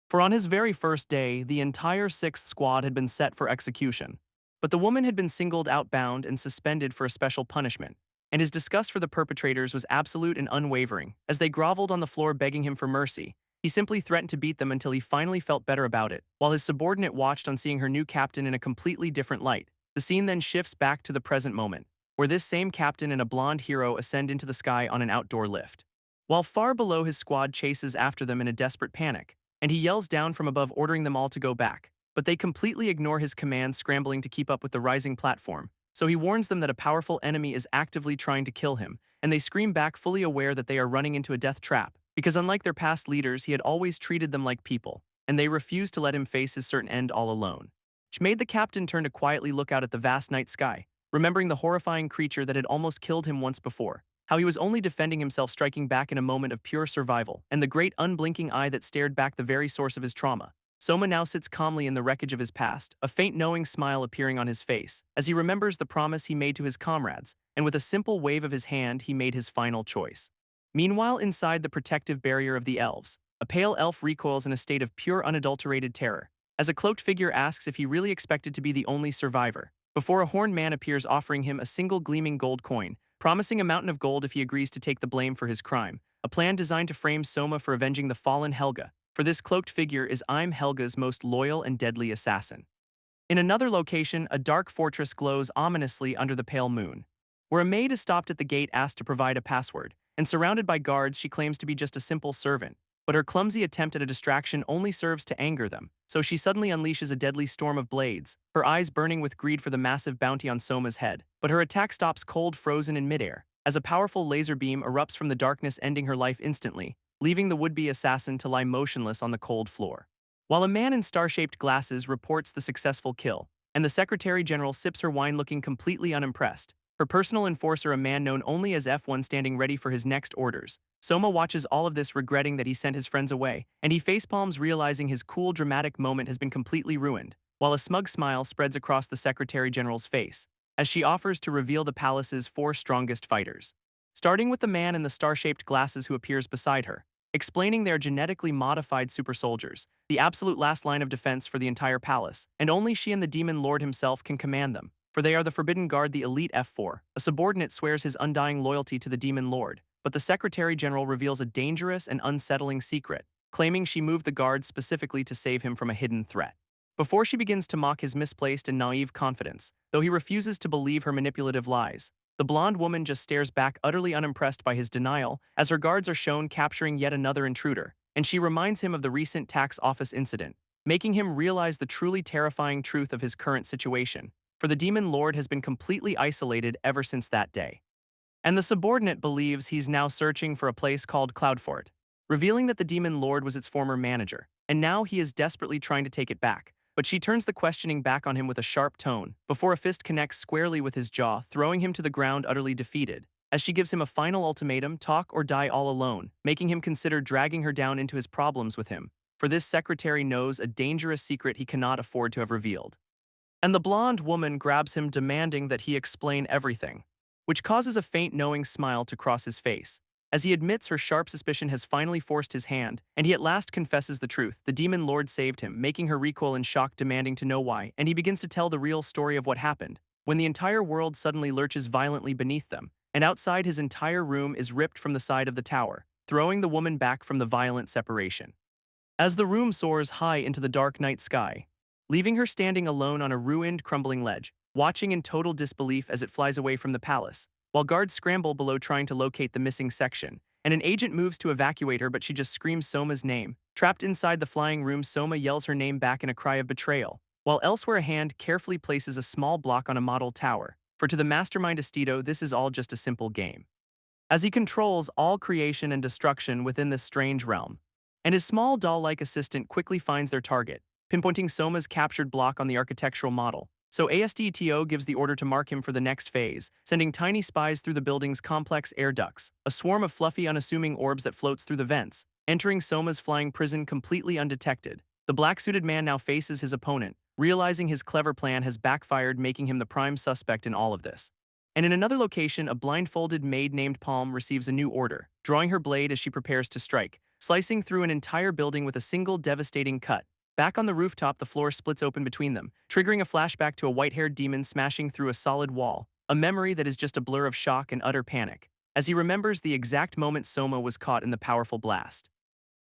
For on his very first day, the entire 6th squad had been set for execution. But the woman had been singled out, bound, and suspended for a special punishment, and his disgust for the perpetrators was absolute and unwavering. As they groveled on the floor begging him for mercy, he simply threatened to beat them until he finally felt better about it, while his subordinate watched on seeing her new captain in a completely different light. The scene then shifts back to the present moment, where this same captain and a blonde hero ascend into the sky on an outdoor lift. While far below, his squad chases after them in a desperate panic, and he yells down from above ordering them all to go back. But they completely ignore his commands, scrambling to keep up with the rising platform. So he warns them that a powerful enemy is actively trying to kill him, and they scream back, fully aware that they are running into a death trap, because unlike their past leaders, he had always treated them like people, and they refused to let him face his certain end all alone. Which made the captain turn to quietly look out at the vast night sky, remembering the horrifying creature that had almost killed him once before, how he was only defending himself, striking back in a moment of pure survival, and the great unblinking eye that stared back, the very source of his trauma. Soma now sits calmly in the wreckage of his past, a faint knowing smile appearing on his face, as he remembers the promise he made to his comrades, and with a simple wave of his hand he made his final choice. Meanwhile, inside the protective barrier of the elves, a pale elf recoils in a state of pure unadulterated terror, as a cloaked figure asks if he really expected to be the only survivor, before a horned man appears offering him a single gleaming gold coin, promising a mountain of gold if he agrees to take the blame for his crime, a plan designed to frame Soma for avenging the fallen Helga. For this cloaked figure is I'm Helga's most loyal and deadly assassin. In another location, a dark fortress glows ominously under the pale moon, where a maid is stopped at the gate asked to provide a password, and surrounded by guards she claims to be just a simple servant. But her clumsy attempt at a distraction only serves to anger them, so she suddenly unleashes a deadly storm of blades, her eyes burning with greed for the massive bounty on Soma's head. But her attack stops cold, frozen in midair, as a powerful laser beam erupts from the darkness, ending her life instantly, leaving the would-be assassin to lie motionless on the cold floor. While a man in star-shaped glasses reports the successful kill, and the Secretary General sips her wine looking completely unimpressed, her personal enforcer, a man known only as F1, standing ready for his next orders. Soma watches all of this, regretting that he sent his friends away, and he facepalms, realizing his cool, dramatic moment has been completely ruined, while a smug smile spreads across the Secretary General's face, as she offers to reveal the palace's 4 strongest fighters. Starting with the man in the star-shaped glasses who appears beside her, explaining they are genetically modified super soldiers, the absolute last line of defense for the entire palace, and only she and the Demon Lord himself can command them, for they are the Forbidden Guard, the elite F4. A subordinate swears his undying loyalty to the Demon Lord, but the Secretary General reveals a dangerous and unsettling secret, claiming she moved the guard specifically to save him from a hidden threat. Before she begins to mock his misplaced and naive confidence, though he refuses to believe her manipulative lies, the blonde woman just stares back, utterly unimpressed by his denial, as her guards are shown capturing yet another intruder, and she reminds him of the recent tax office incident, making him realize the truly terrifying truth of his current situation, for the Demon Lord has been completely isolated ever since that day. And the subordinate believes he's now searching for a place called Cloudfort, revealing that the Demon Lord was its former manager, and now he is desperately trying to take it back. But she turns the questioning back on him with a sharp tone, before a fist connects squarely with his jaw, throwing him to the ground utterly defeated, as she gives him a final ultimatum: talk or die all alone, making him consider dragging her down into his problems with him, for this secretary knows a dangerous secret he cannot afford to have revealed. And the blonde woman grabs him, demanding that he explain everything, which causes a faint knowing smile to cross his face, as he admits her sharp suspicion has finally forced his hand, and he at last confesses the truth. The Demon Lord saved him, making her recoil in shock, demanding to know why, and he begins to tell the real story of what happened, when the entire world suddenly lurches violently beneath them, and outside his entire room is ripped from the side of the tower, throwing the woman back from the violent separation. As the room soars high into the dark night sky, leaving her standing alone on a ruined, crumbling ledge, watching in total disbelief as it flies away from the palace, while guards scramble below trying to locate the missing section, and an agent moves to evacuate her, but she just screams Soma's name. Trapped inside the flying room, Soma yells her name back in a cry of betrayal, while elsewhere a hand carefully places a small block on a model tower, for to the mastermind Estito this is all just a simple game, as he controls all creation and destruction within this strange realm. And his small doll-like assistant quickly finds their target, pinpointing Soma's captured block on the architectural model. So ASDTO gives the order to mark him for the next phase, sending tiny spies through the building's complex air ducts, a swarm of fluffy, unassuming orbs that floats through the vents, entering Soma's flying prison completely undetected. The black-suited man now faces his opponent, realizing his clever plan has backfired, making him the prime suspect in all of this. And in another location, a blindfolded maid named Palm receives a new order, drawing her blade as she prepares to strike, slicing through an entire building with a single devastating cut. Back on the rooftop, the floor splits open between them, triggering a flashback to a white-haired demon smashing through a solid wall, a memory that is just a blur of shock and utter panic, as he remembers the exact moment Soma was caught in the powerful blast.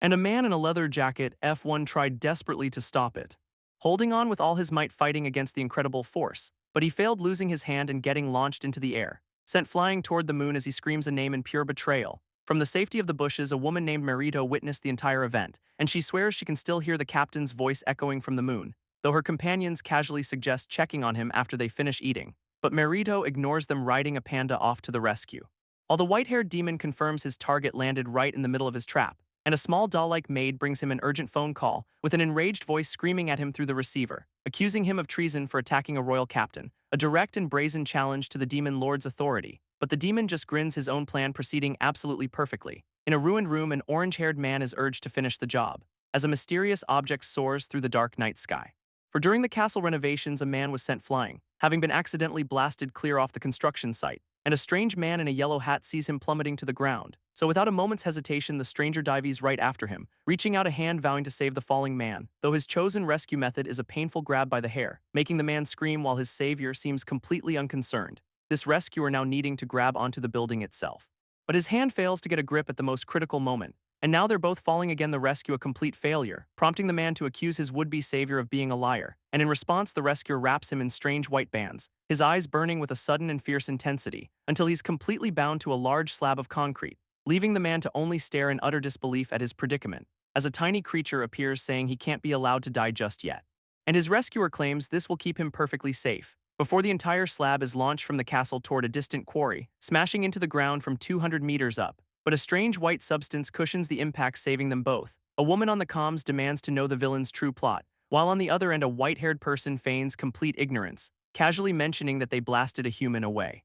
And a man in a leather jacket, F1, tried desperately to stop it, holding on with all his might fighting against the incredible force, but he failed, losing his hand and getting launched into the air, sent flying toward the moon as he screams a name in pure betrayal. From the safety of the bushes, a woman named Merito witnessed the entire event, and she swears she can still hear the captain's voice echoing from the moon, though her companions casually suggest checking on him after they finish eating. But Merito ignores them, riding a panda off to the rescue. While the white-haired demon confirms his target landed right in the middle of his trap, and a small doll-like maid brings him an urgent phone call, with an enraged voice screaming at him through the receiver, accusing him of treason for attacking a royal captain, a direct and brazen challenge to the demon lord's authority. But the demon just grins, his own plan proceeding absolutely perfectly. In a ruined room, an orange-haired man is urged to finish the job, as a mysterious object soars through the dark night sky. For during the castle renovations, a man was sent flying, having been accidentally blasted clear off the construction site, and a strange man in a yellow hat sees him plummeting to the ground. So without a moment's hesitation, the stranger dives right after him, reaching out a hand vowing to save the falling man, though his chosen rescue method is a painful grab by the hair, making the man scream while his savior seems completely unconcerned, this rescuer now needing to grab onto the building itself. But his hand fails to get a grip at the most critical moment, and now they're both falling again, the rescue a complete failure, prompting the man to accuse his would-be savior of being a liar, and in response the rescuer wraps him in strange white bands, his eyes burning with a sudden and fierce intensity, until he's completely bound to a large slab of concrete, leaving the man to only stare in utter disbelief at his predicament, as a tiny creature appears saying he can't be allowed to die just yet. And his rescuer claims this will keep him perfectly safe, before the entire slab is launched from the castle toward a distant quarry, smashing into the ground from 200 meters up. But a strange white substance cushions the impact, saving them both. A woman on the comms demands to know the villain's true plot, while on the other end a white-haired person feigns complete ignorance, casually mentioning that they blasted a human away.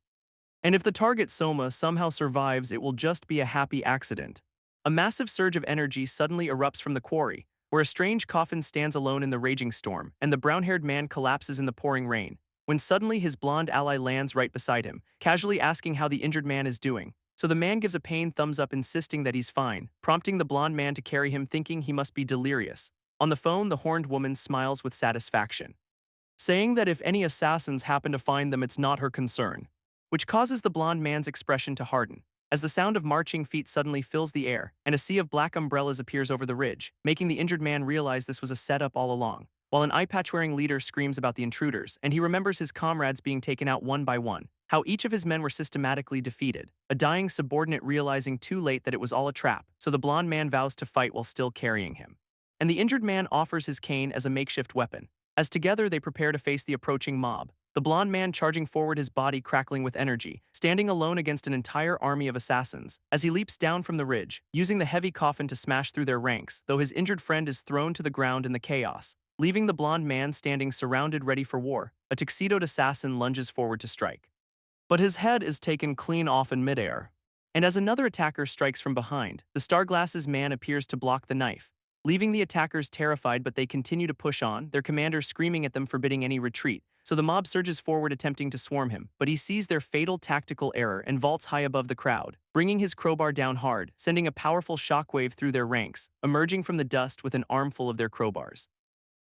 And if the target Soma somehow survives, it will just be a happy accident. A massive surge of energy suddenly erupts from the quarry, where a strange coffin stands alone in the raging storm, and the brown-haired man collapses in the pouring rain, when suddenly his blonde ally lands right beside him, casually asking how the injured man is doing. So the man gives a pained thumbs up, insisting that he's fine, prompting the blonde man to carry him, thinking he must be delirious. On the phone, the horned woman smiles with satisfaction, saying that if any assassins happen to find them, it's not her concern, which causes the blonde man's expression to harden, as the sound of marching feet suddenly fills the air, and a sea of black umbrellas appears over the ridge, making the injured man realize this was a setup all along, while an eye-patch-wearing leader screams about the intruders, and he remembers his comrades being taken out one by one, how each of his men were systematically defeated, a dying subordinate realizing too late that it was all a trap, so the blonde man vows to fight while still carrying him. And the injured man offers his cane as a makeshift weapon, as together they prepare to face the approaching mob, the blonde man charging forward, his body crackling with energy, standing alone against an entire army of assassins, as he leaps down from the ridge, using the heavy coffin to smash through their ranks, though his injured friend is thrown to the ground in the chaos, leaving the blonde man standing surrounded ready for war. A tuxedoed assassin lunges forward to strike, but his head is taken clean off in midair. And as another attacker strikes from behind, the Starglasses man appears to block the knife, leaving the attackers terrified, but they continue to push on, their commander screaming at them forbidding any retreat. So the mob surges forward attempting to swarm him, but he sees their fatal tactical error and vaults high above the crowd, bringing his crowbar down hard, sending a powerful shockwave through their ranks, emerging from the dust with an armful of their crowbars,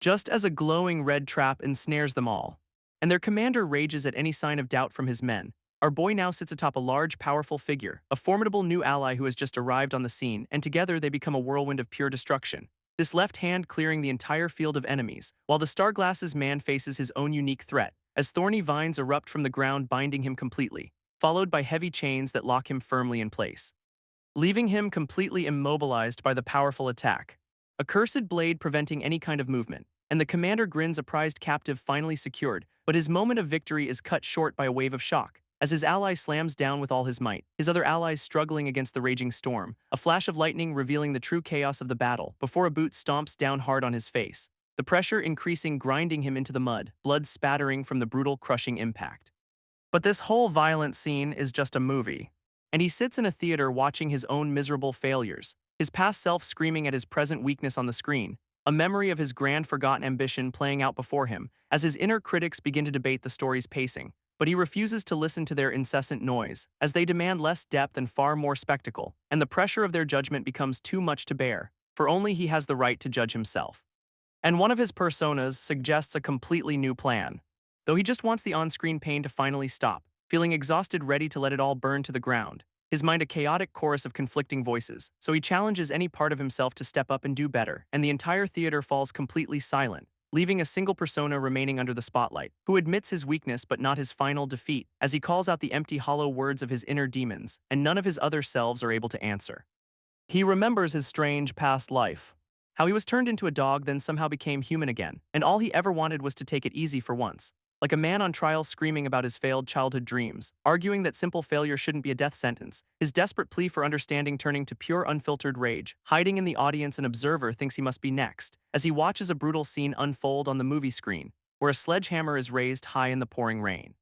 just as a glowing red trap ensnares them all. And their commander rages at any sign of doubt from his men. Our boy now sits atop a large, powerful figure, a formidable new ally who has just arrived on the scene, and together they become a whirlwind of pure destruction, this left hand clearing the entire field of enemies, while the Starglasses man faces his own unique threat, as thorny vines erupt from the ground binding him completely, followed by heavy chains that lock him firmly in place, leaving him completely immobilized by the powerful attack, a cursed blade preventing any kind of movement. And the commander grins, a prized captive finally secured, but his moment of victory is cut short by a wave of shock, as his ally slams down with all his might, his other allies struggling against the raging storm, a flash of lightning revealing the true chaos of the battle, before a boot stomps down hard on his face, the pressure increasing, grinding him into the mud, blood spattering from the brutal, crushing impact. But this whole violent scene is just a movie, and he sits in a theater watching his own miserable failures, his past self screaming at his present weakness on the screen, a memory of his grand forgotten ambition playing out before him, as his inner critics begin to debate the story's pacing, but he refuses to listen to their incessant noise, as they demand less depth and far more spectacle, and the pressure of their judgment becomes too much to bear, for only he has the right to judge himself. And one of his personas suggests a completely new plan. Though he just wants the on-screen pain to finally stop, feeling exhausted, ready to let it all burn to the ground, his mind a chaotic chorus of conflicting voices, so he challenges any part of himself to step up and do better, and the entire theater falls completely silent, leaving a single persona remaining under the spotlight, who admits his weakness but not his final defeat, as he calls out the empty hollow words of his inner demons, and none of his other selves are able to answer. He remembers his strange past life, how he was turned into a dog then somehow became human again, and all he ever wanted was to take it easy for once. Like a man on trial screaming about his failed childhood dreams, arguing that simple failure shouldn't be a death sentence, his desperate plea for understanding turning to pure unfiltered rage. Hiding in the audience, an observer thinks he must be next, as he watches a brutal scene unfold on the movie screen, where a sledgehammer is raised high in the pouring rain.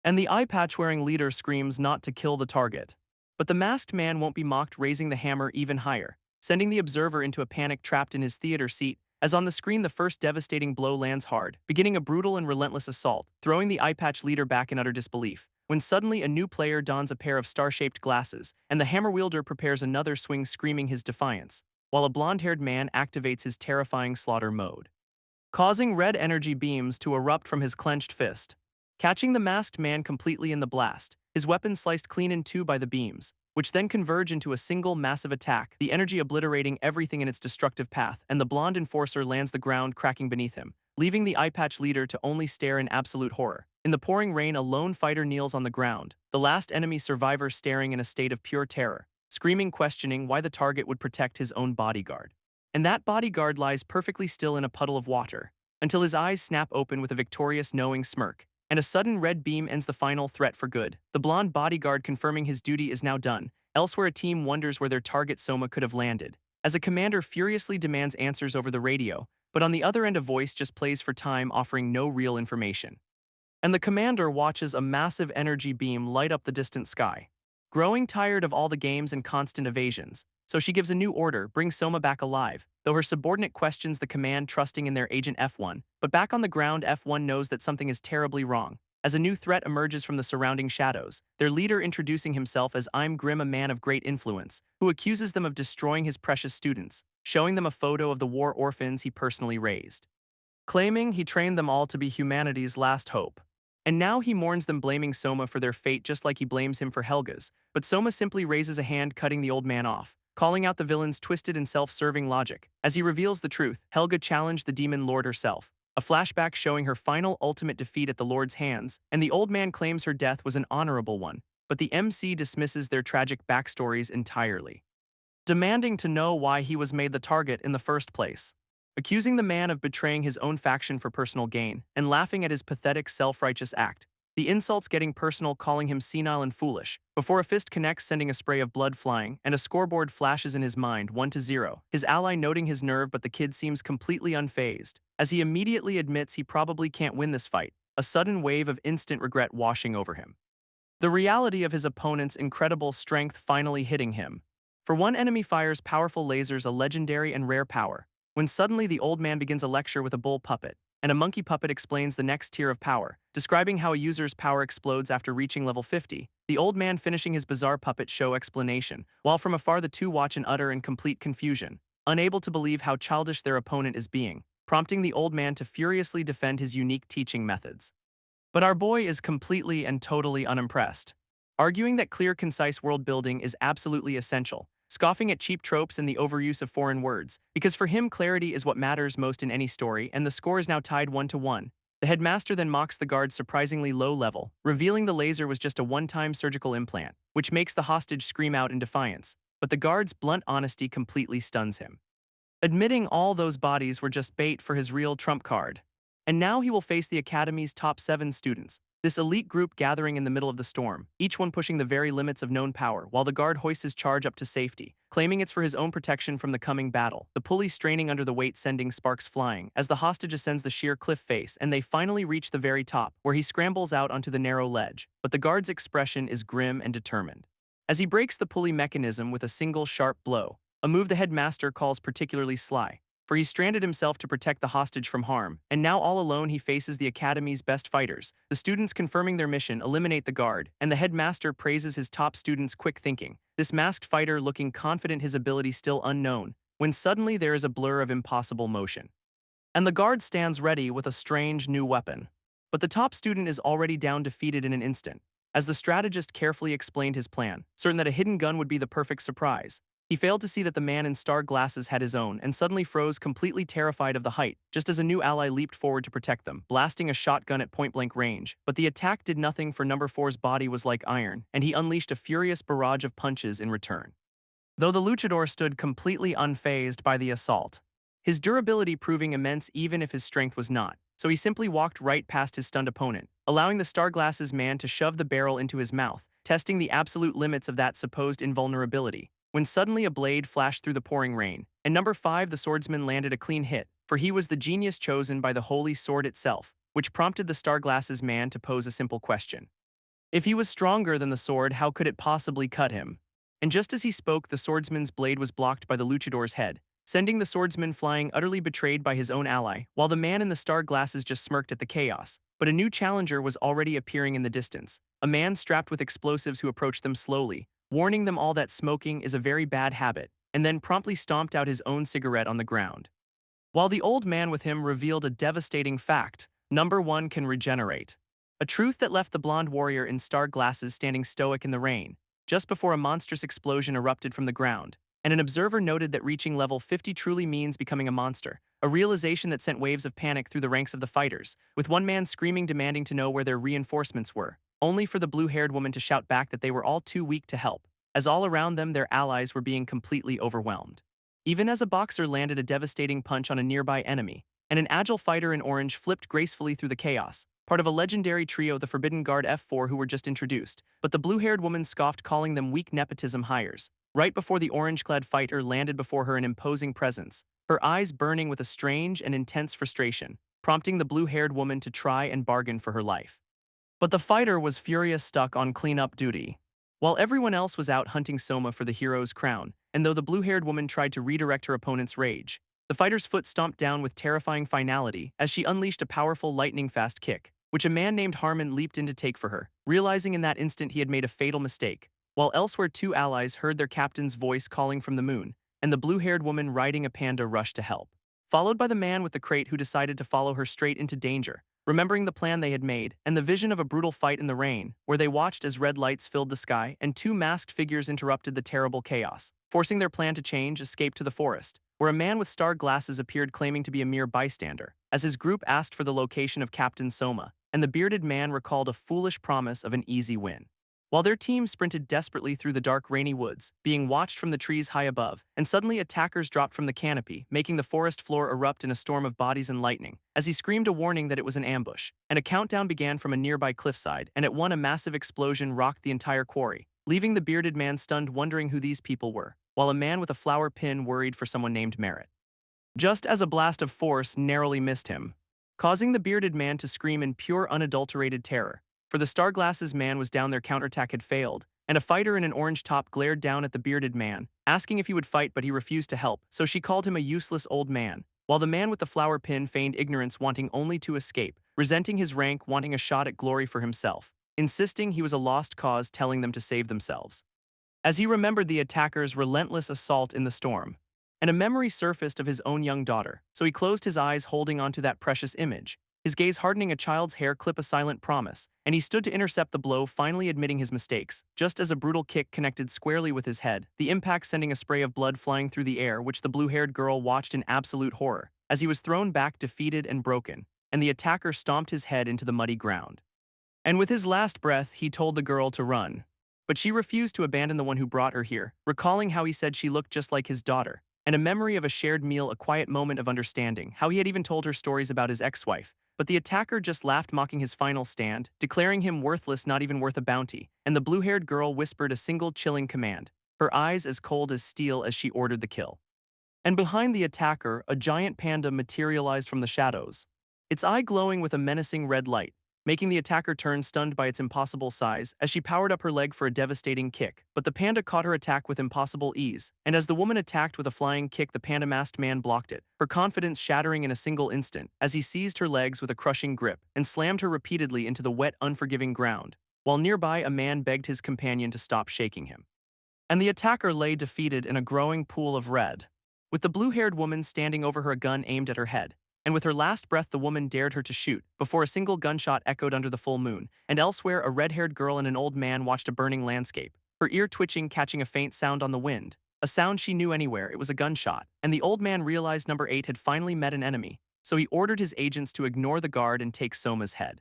And the eye patch-wearing leader screams not to kill the target. But the masked man won't be mocked, raising the hammer even higher, sending the observer into a panic trapped in his theater seat, as on the screen the first devastating blow lands hard, beginning a brutal and relentless assault, throwing the eye patch leader back in utter disbelief, when suddenly a new player dons a pair of star-shaped glasses, and the hammer wielder prepares another swing screaming his defiance, while a blonde-haired man activates his terrifying slaughter mode, causing red energy beams to erupt from his clenched fist, catching the masked man completely in the blast, his weapon sliced clean in two by the beams, which then converge into a single massive attack, the energy obliterating everything in its destructive path, and the blonde enforcer lands the ground cracking beneath him, leaving the eye patch leader to only stare in absolute horror. In the pouring rain, a lone fighter kneels on the ground, the last enemy survivor staring in a state of pure terror, screaming, questioning why the target would protect his own bodyguard. And that bodyguard lies perfectly still in a puddle of water, until his eyes snap open with a victorious, knowing smirk, and a sudden red beam ends the final threat for good, the blonde bodyguard confirming his duty is now done. Elsewhere, a team wonders where their target Soma could have landed, as a commander furiously demands answers over the radio, but on the other end a voice just plays for time, offering no real information. And the commander watches a massive energy beam light up the distant sky. Growing tired of all the games and constant evasions, so she gives a new order, bring Soma back alive, though her subordinate questions the command, trusting in their agent F1. But back on the ground, F1 knows that something is terribly wrong, as a new threat emerges from the surrounding shadows, their leader introducing himself as I'm Grim, a man of great influence, who accuses them of destroying his precious students, showing them a photo of the war orphans he personally raised, claiming he trained them all to be humanity's last hope. And now he mourns them, blaming Soma for their fate just like he blames him for Helga's, but Soma simply raises a hand, cutting the old man off, calling out the villain's twisted and self-serving logic. As he reveals the truth, Helga challenged the demon lord herself, a flashback showing her final ultimate defeat at the lord's hands, and the old man claims her death was an honorable one, but the MC dismisses their tragic backstories entirely, demanding to know why he was made the target in the first place, accusing the man of betraying his own faction for personal gain, and laughing at his pathetic self-righteous act. The insults getting personal, calling him senile and foolish, before a fist connects, sending a spray of blood flying, and a scoreboard flashes in his mind, 1-0, his ally noting his nerve, but the kid seems completely unfazed, as he immediately admits he probably can't win this fight, a sudden wave of instant regret washing over him, the reality of his opponent's incredible strength finally hitting him. For one enemy fires powerful lasers, a legendary and rare power, when suddenly the old man begins a lecture with a bull puppet, and a monkey puppet explains the next tier of power, describing how a user's power explodes after reaching level 50, the old man finishing his bizarre puppet show explanation, while from afar the two watch in utter and complete confusion, unable to believe how childish their opponent is being, prompting the old man to furiously defend his unique teaching methods. But our boy is completely and totally unimpressed, arguing that clear, concise world building is absolutely essential, scoffing at cheap tropes and the overuse of foreign words, because for him clarity is what matters most in any story, and the score is now tied 1-1. The headmaster then mocks the guard's surprisingly low level, revealing the laser was just a one-time surgical implant, which makes the hostage scream out in defiance, but the guard's blunt honesty completely stuns him, admitting all those bodies were just bait for his real trump card. And now he will face the Academy's top 7 students, this elite group gathering in the middle of the storm, each one pushing the very limits of known power, while the guard hoists his charge up to safety, claiming it's for his own protection from the coming battle, the pulley straining under the weight, sending sparks flying, as the hostage ascends the sheer cliff face, and they finally reach the very top, where he scrambles out onto the narrow ledge, but the guard's expression is grim and determined, as he breaks the pulley mechanism with a single sharp blow, a move the headmaster calls particularly sly, for he stranded himself to protect the hostage from harm, and now all alone he faces the academy's best fighters. The students confirming their mission eliminate the guard, and the headmaster praises his top student's quick thinking, this masked fighter looking confident, his ability still unknown, when suddenly there is a blur of impossible motion. And the guard stands ready with a strange new weapon. But the top student is already down, defeated in an instant. As the strategist carefully explained his plan, certain that a hidden gun would be the perfect surprise, he failed to see that the man in star glasses had his own and suddenly froze, completely terrified of the height, just as a new ally leaped forward to protect them, blasting a shotgun at point-blank range. But the attack did nothing, for number 4's body was like iron, and he unleashed a furious barrage of punches in return. Though the luchador stood completely unfazed by the assault, his durability proving immense even if his strength was not, so he simply walked right past his stunned opponent, allowing the star glasses man to shove the barrel into his mouth, testing the absolute limits of that supposed invulnerability. When suddenly a blade flashed through the pouring rain, and number 5 the swordsman landed a clean hit, for he was the genius chosen by the holy sword itself, which prompted the star glasses man to pose a simple question. If he was stronger than the sword, how could it possibly cut him? And just as he spoke, the swordsman's blade was blocked by the luchador's head, sending the swordsman flying, utterly betrayed by his own ally, while the man in the star glasses just smirked at the chaos. But a new challenger was already appearing in the distance, a man strapped with explosives who approached them slowly, warning them all that smoking is a very bad habit, and then promptly stomped out his own cigarette on the ground. While the old man with him revealed a devastating fact: number 1 can regenerate. A truth that left the blonde warrior in star glasses standing stoic in the rain, just before a monstrous explosion erupted from the ground, and an observer noted that reaching level 50 truly means becoming a monster, a realization that sent waves of panic through the ranks of the fighters, with one man screaming, demanding to know where their reinforcements were, only for the blue-haired woman to shout back that they were all too weak to help, as all around them their allies were being completely overwhelmed. Even as a boxer landed a devastating punch on a nearby enemy, and an agile fighter in orange flipped gracefully through the chaos, part of a legendary trio, the Forbidden Guard F4, who were just introduced, but the blue-haired woman scoffed, calling them weak nepotism hires, right before the orange-clad fighter landed before her, an imposing presence, her eyes burning with a strange and intense frustration, prompting the blue-haired woman to try and bargain for her life. But the fighter was furious, stuck on cleanup duty, while everyone else was out hunting Soma for the hero's crown, and though the blue-haired woman tried to redirect her opponent's rage, the fighter's foot stomped down with terrifying finality as she unleashed a powerful lightning-fast kick, which a man named Harmon leaped in to take for her, realizing in that instant he had made a fatal mistake, while elsewhere 2 allies heard their captain's voice calling from the moon, and the blue-haired woman riding a panda rushed to help, followed by the man with the crate who decided to follow her straight into danger, remembering the plan they had made and the vision of a brutal fight in the rain, where they watched as red lights filled the sky and 2 masked figures interrupted the terrible chaos, forcing their plan to change, escape to the forest, where a man with star glasses appeared, claiming to be a mere bystander, as his group asked for the location of Captain Soma, and the bearded man recalled a foolish promise of an easy win. While their team sprinted desperately through the dark, rainy woods, being watched from the trees high above, and suddenly attackers dropped from the canopy, making the forest floor erupt in a storm of bodies and lightning, as he screamed a warning that it was an ambush, and a countdown began from a nearby cliffside, and at once a massive explosion rocked the entire quarry, leaving the bearded man stunned, wondering who these people were, while a man with a flower pin worried for someone named Merritt. Just as a blast of force narrowly missed him, causing the bearded man to scream in pure unadulterated terror, for the star glasses man was down, their counterattack had failed, and a fighter in an orange top glared down at the bearded man, asking if he would fight, but he refused to help, so she called him a useless old man, while the man with the flower pin feigned ignorance, wanting only to escape, resenting his rank, wanting a shot at glory for himself, insisting he was a lost cause, telling them to save themselves. As he remembered the attacker's relentless assault in the storm, and a memory surfaced of his own young daughter, so he closed his eyes, holding on to that precious image, his gaze hardening, a child's hair clip, a silent promise, and he stood to intercept the blow, finally admitting his mistakes, just as a brutal kick connected squarely with his head, the impact sending a spray of blood flying through the air, which the blue-haired girl watched in absolute horror, as he was thrown back, defeated and broken, and the attacker stomped his head into the muddy ground. And with his last breath, he told the girl to run. But she refused to abandon the one who brought her here, recalling how he said she looked just like his daughter, and a memory of a shared meal, a quiet moment of understanding, how he had even told her stories about his ex-wife. But the attacker just laughed, mocking his final stand, declaring him worthless, not even worth a bounty, and the blue-haired girl whispered a single chilling command, her eyes as cold as steel as she ordered the kill. And behind the attacker, a giant panda materialized from the shadows, its eye glowing with a menacing red light, making the attacker turn stunned by its impossible size as she powered up her leg for a devastating kick. But the panda caught her attack with impossible ease, and as the woman attacked with a flying kick, the panda-masked man blocked it, her confidence shattering in a single instant as he seized her legs with a crushing grip and slammed her repeatedly into the wet, unforgiving ground, while nearby a man begged his companion to stop shaking him. And the attacker lay defeated in a growing pool of red, with the blue-haired woman standing over her, a gun aimed at her head. And with her last breath, the woman dared her to shoot, before a single gunshot echoed under the full moon, and elsewhere a red-haired girl and an old man watched a burning landscape, her ear twitching, catching a faint sound on the wind. A sound she knew anywhere, it was a gunshot, and the old man realized number 8 had finally met an enemy, so he ordered his agents to ignore the guard and take Soma's head.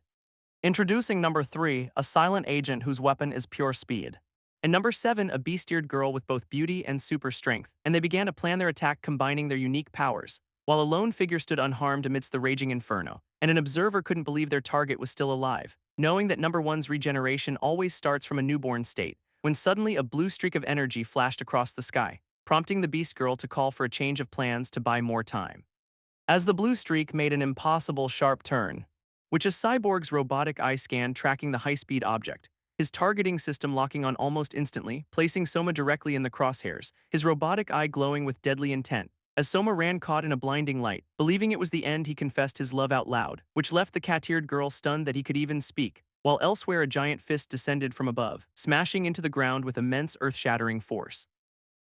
Introducing number 3, a silent agent whose weapon is pure speed. And number 7, a beast-eared girl with both beauty and super strength, and they began to plan their attack combining their unique powers, while a lone figure stood unharmed amidst the raging inferno, and an observer couldn't believe their target was still alive, knowing that number 1's regeneration always starts from a newborn state, when suddenly a blue streak of energy flashed across the sky, prompting the beast girl to call for a change of plans to buy more time. As the blue streak made an impossible sharp turn, which a cyborg's robotic eye scanned tracking the high-speed object, his targeting system locking on almost instantly, placing Soma directly in the crosshairs, his robotic eye glowing with deadly intent. As Soma ran caught in a blinding light, believing it was the end, he confessed his love out loud, which left the cat-eared girl stunned that he could even speak, while elsewhere a giant fist descended from above, smashing into the ground with immense earth-shattering force.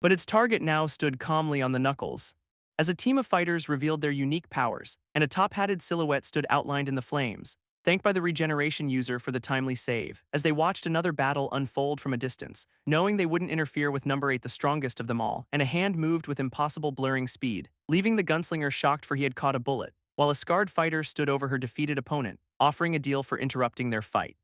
But its target now stood calmly on the knuckles, as a team of fighters revealed their unique powers, and a top-hatted silhouette stood outlined in the flames, thanked by the regeneration user for the timely save, as they watched another battle unfold from a distance, knowing they wouldn't interfere with number 8, the strongest of them all, and a hand moved with impossible blurring speed, leaving the gunslinger shocked for he had caught a bullet, while a scarred fighter stood over her defeated opponent, offering a deal for interrupting their fight.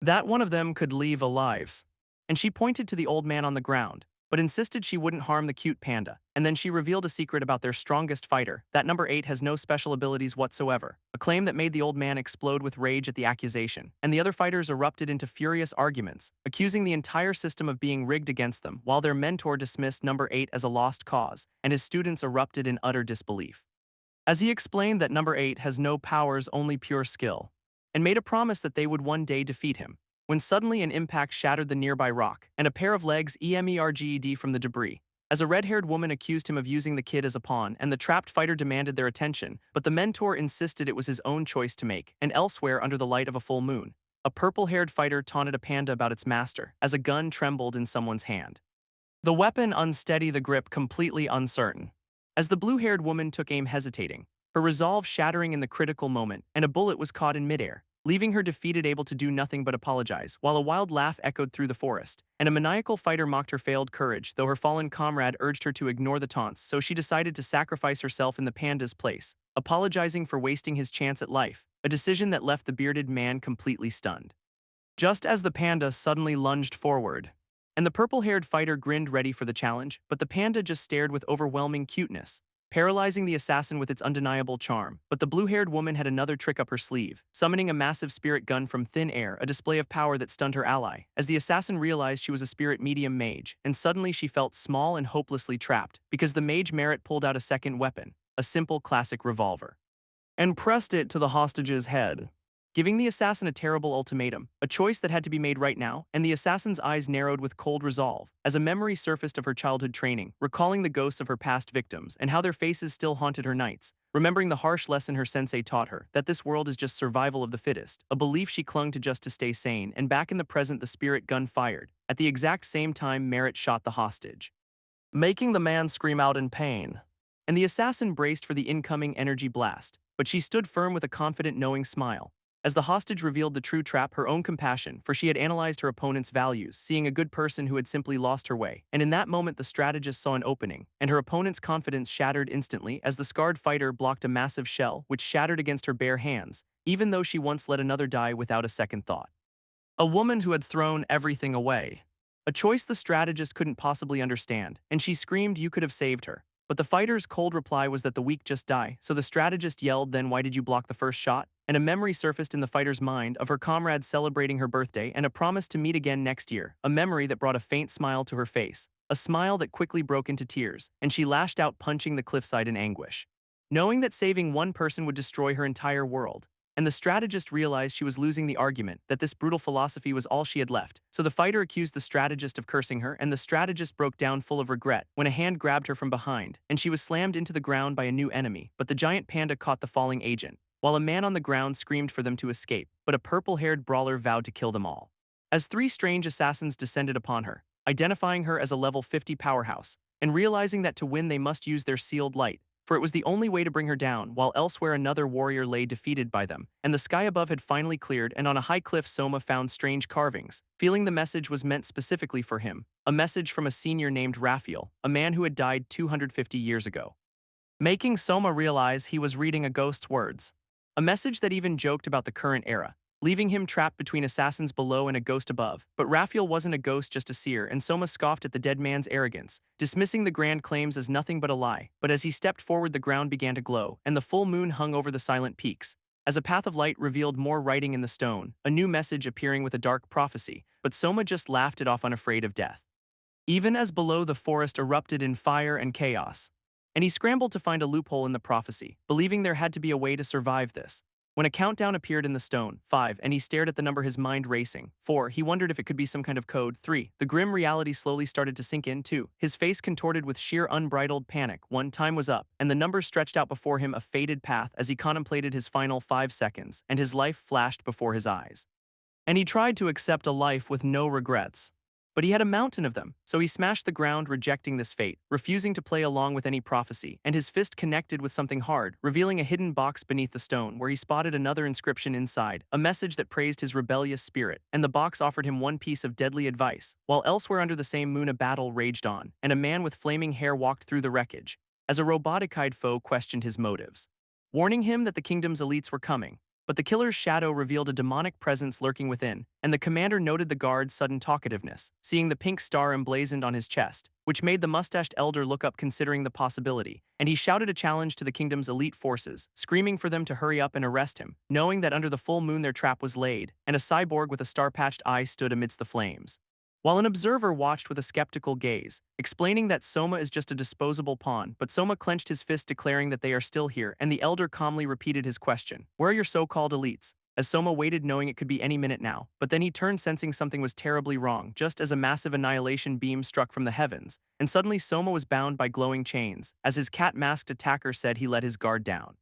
That one of them could leave alive. And she pointed to the old man on the ground, but insisted she wouldn't harm the cute panda, and then she revealed a secret about their strongest fighter, that number 8 has no special abilities whatsoever, a claim that made the old man explode with rage at the accusation, and the other fighters erupted into furious arguments, accusing the entire system of being rigged against them, while their mentor dismissed number 8 as a lost cause, and his students erupted in utter disbelief. As he explained that number 8 has no powers, only pure skill, and made a promise that they would one day defeat him, when suddenly an impact shattered the nearby rock, and a pair of legs emerged from the debris, as a red-haired woman accused him of using the kid as a pawn, and the trapped fighter demanded their attention, but the mentor insisted it was his own choice to make, and elsewhere under the light of a full moon, a purple-haired fighter taunted a panda about its master, as a gun trembled in someone's hand. The weapon unsteady, the grip completely uncertain. As the blue-haired woman took aim hesitating, her resolve shattering in the critical moment, and a bullet was caught in midair, leaving her defeated, able to do nothing but apologize, while a wild laugh echoed through the forest, and a maniacal fighter mocked her failed courage, though her fallen comrade urged her to ignore the taunts, so she decided to sacrifice herself in the panda's place, apologizing for wasting his chance at life, a decision that left the bearded man completely stunned. Just as the panda suddenly lunged forward, and the purple-haired fighter grinned ready for the challenge, but the panda just stared with overwhelming cuteness, paralyzing the assassin with its undeniable charm. But the blue-haired woman had another trick up her sleeve, summoning a massive spirit gun from thin air, a display of power that stunned her ally, as the assassin realized she was a spirit medium mage, and suddenly she felt small and hopelessly trapped, because the mage Merit pulled out a second weapon, a simple classic revolver, and pressed it to the hostage's head, giving the assassin a terrible ultimatum, a choice that had to be made right now, and the assassin's eyes narrowed with cold resolve, as a memory surfaced of her childhood training, recalling the ghosts of her past victims and how their faces still haunted her nights, remembering the harsh lesson her sensei taught her, that this world is just survival of the fittest, a belief she clung to just to stay sane, and back in the present the spirit gun fired. At the exact same time Merit shot the hostage, making the man scream out in pain, and the assassin braced for the incoming energy blast, but she stood firm with a confident knowing smile, as the hostage revealed the true trap, her own compassion, for she had analyzed her opponent's values, seeing a good person who had simply lost her way, and in that moment the strategist saw an opening, and her opponent's confidence shattered instantly as the scarred fighter blocked a massive shell which shattered against her bare hands, even though she once let another die without a second thought. A woman who had thrown everything away. A choice the strategist couldn't possibly understand, and she screamed, "You could have saved her." But the fighter's cold reply was that the weak just die, so the strategist yelled, "Then why did you block the first shot?" And a memory surfaced in the fighter's mind of her comrades celebrating her birthday and a promise to meet again next year, a memory that brought a faint smile to her face, a smile that quickly broke into tears, and she lashed out, punching the cliffside in anguish, knowing that saving one person would destroy her entire world. and the strategist realized she was losing the argument, that this brutal philosophy was all she had left. So the fighter accused the strategist of cursing her, and the strategist broke down full of regret when a hand grabbed her from behind, and she was slammed into the ground by a new enemy. But the giant panda caught the falling agent, while a man on the ground screamed for them to escape, but a purple-haired brawler vowed to kill them all. As three strange assassins descended upon her, identifying her as a level 50 powerhouse, and realizing that to win they must use their sealed light, for it was the only way to bring her down, while elsewhere another warrior lay defeated by them, and the sky above had finally cleared, and on a high cliff Soma found strange carvings, feeling the message was meant specifically for him, a message from a senior named Raphael, a man who had died 250 years ago, making Soma realize he was reading a ghost's words. A message that even joked about the current era, leaving him trapped between assassins below and a ghost above. But Raphael wasn't a ghost, just a seer, and Soma scoffed at the dead man's arrogance, dismissing the grand claims as nothing but a lie. But as he stepped forward, the ground began to glow, and the full moon hung over the silent peaks. As a path of light revealed more writing in the stone, a new message appearing with a dark prophecy, but Soma just laughed it off, unafraid of death. Even as below the forest erupted in fire and chaos, and he scrambled to find a loophole in the prophecy, believing there had to be a way to survive this. When a countdown appeared in the stone, 5, and he stared at the number, his mind racing. 4, he wondered if it could be some kind of code. 3, the grim reality slowly started to sink in. 2, his face contorted with sheer unbridled panic. 1, time was up, and the numbers stretched out before him, a fated path as he contemplated his final 5 seconds, and his life flashed before his eyes. And he tried to accept a life with no regrets. But he had a mountain of them, so he smashed the ground, rejecting this fate, refusing to play along with any prophecy, and his fist connected with something hard, revealing a hidden box beneath the stone where he spotted another inscription inside, a message that praised his rebellious spirit, and the box offered him one piece of deadly advice. While elsewhere under the same moon a battle raged on, and a man with flaming hair walked through the wreckage, as a robotic-eyed foe questioned his motives, warning him that the kingdom's elites were coming. But the killer's shadow revealed a demonic presence lurking within, and the commander noted the guard's sudden talkativeness, seeing the pink star emblazoned on his chest, which made the mustached elder look up, considering the possibility, and he shouted a challenge to the kingdom's elite forces, screaming for them to hurry up and arrest him, knowing that under the full moon their trap was laid, and a cyborg with a star-patched eye stood amidst the flames. While an observer watched with a skeptical gaze, explaining that Soma is just a disposable pawn, but Soma clenched his fist, declaring that they are still here, and the elder calmly repeated his question, "Where are your so-called elites?" As Soma waited, knowing it could be any minute now, but then he turned, sensing something was terribly wrong, just as a massive annihilation beam struck from the heavens, and suddenly Soma was bound by glowing chains. As his cat-masked attacker said, he let his guard down,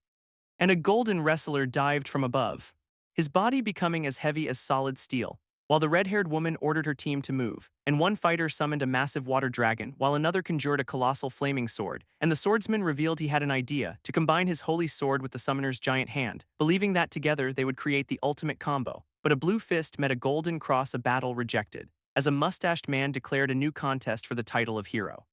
and a golden wrestler dived from above, his body becoming as heavy as solid steel, while the red-haired woman ordered her team to move, and one fighter summoned a massive water dragon, while another conjured a colossal flaming sword, and the swordsman revealed he had an idea to combine his holy sword with the summoner's giant hand, believing that together they would create the ultimate combo. But a blue fist met a golden cross, a battle rejected, as a mustached man declared a new contest for the title of hero.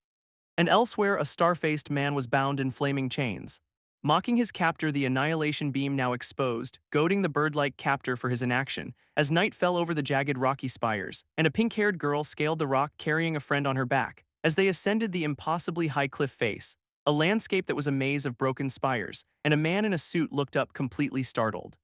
And elsewhere, a star-faced man was bound in flaming chains, mocking his captor, the annihilation beam now exposed, goading the bird-like captor for his inaction, as night fell over the jagged rocky spires, and a pink-haired girl scaled the rock carrying a friend on her back. As they ascended the impossibly high cliff face, a landscape that was a maze of broken spires, and a man in a suit looked up, completely startled.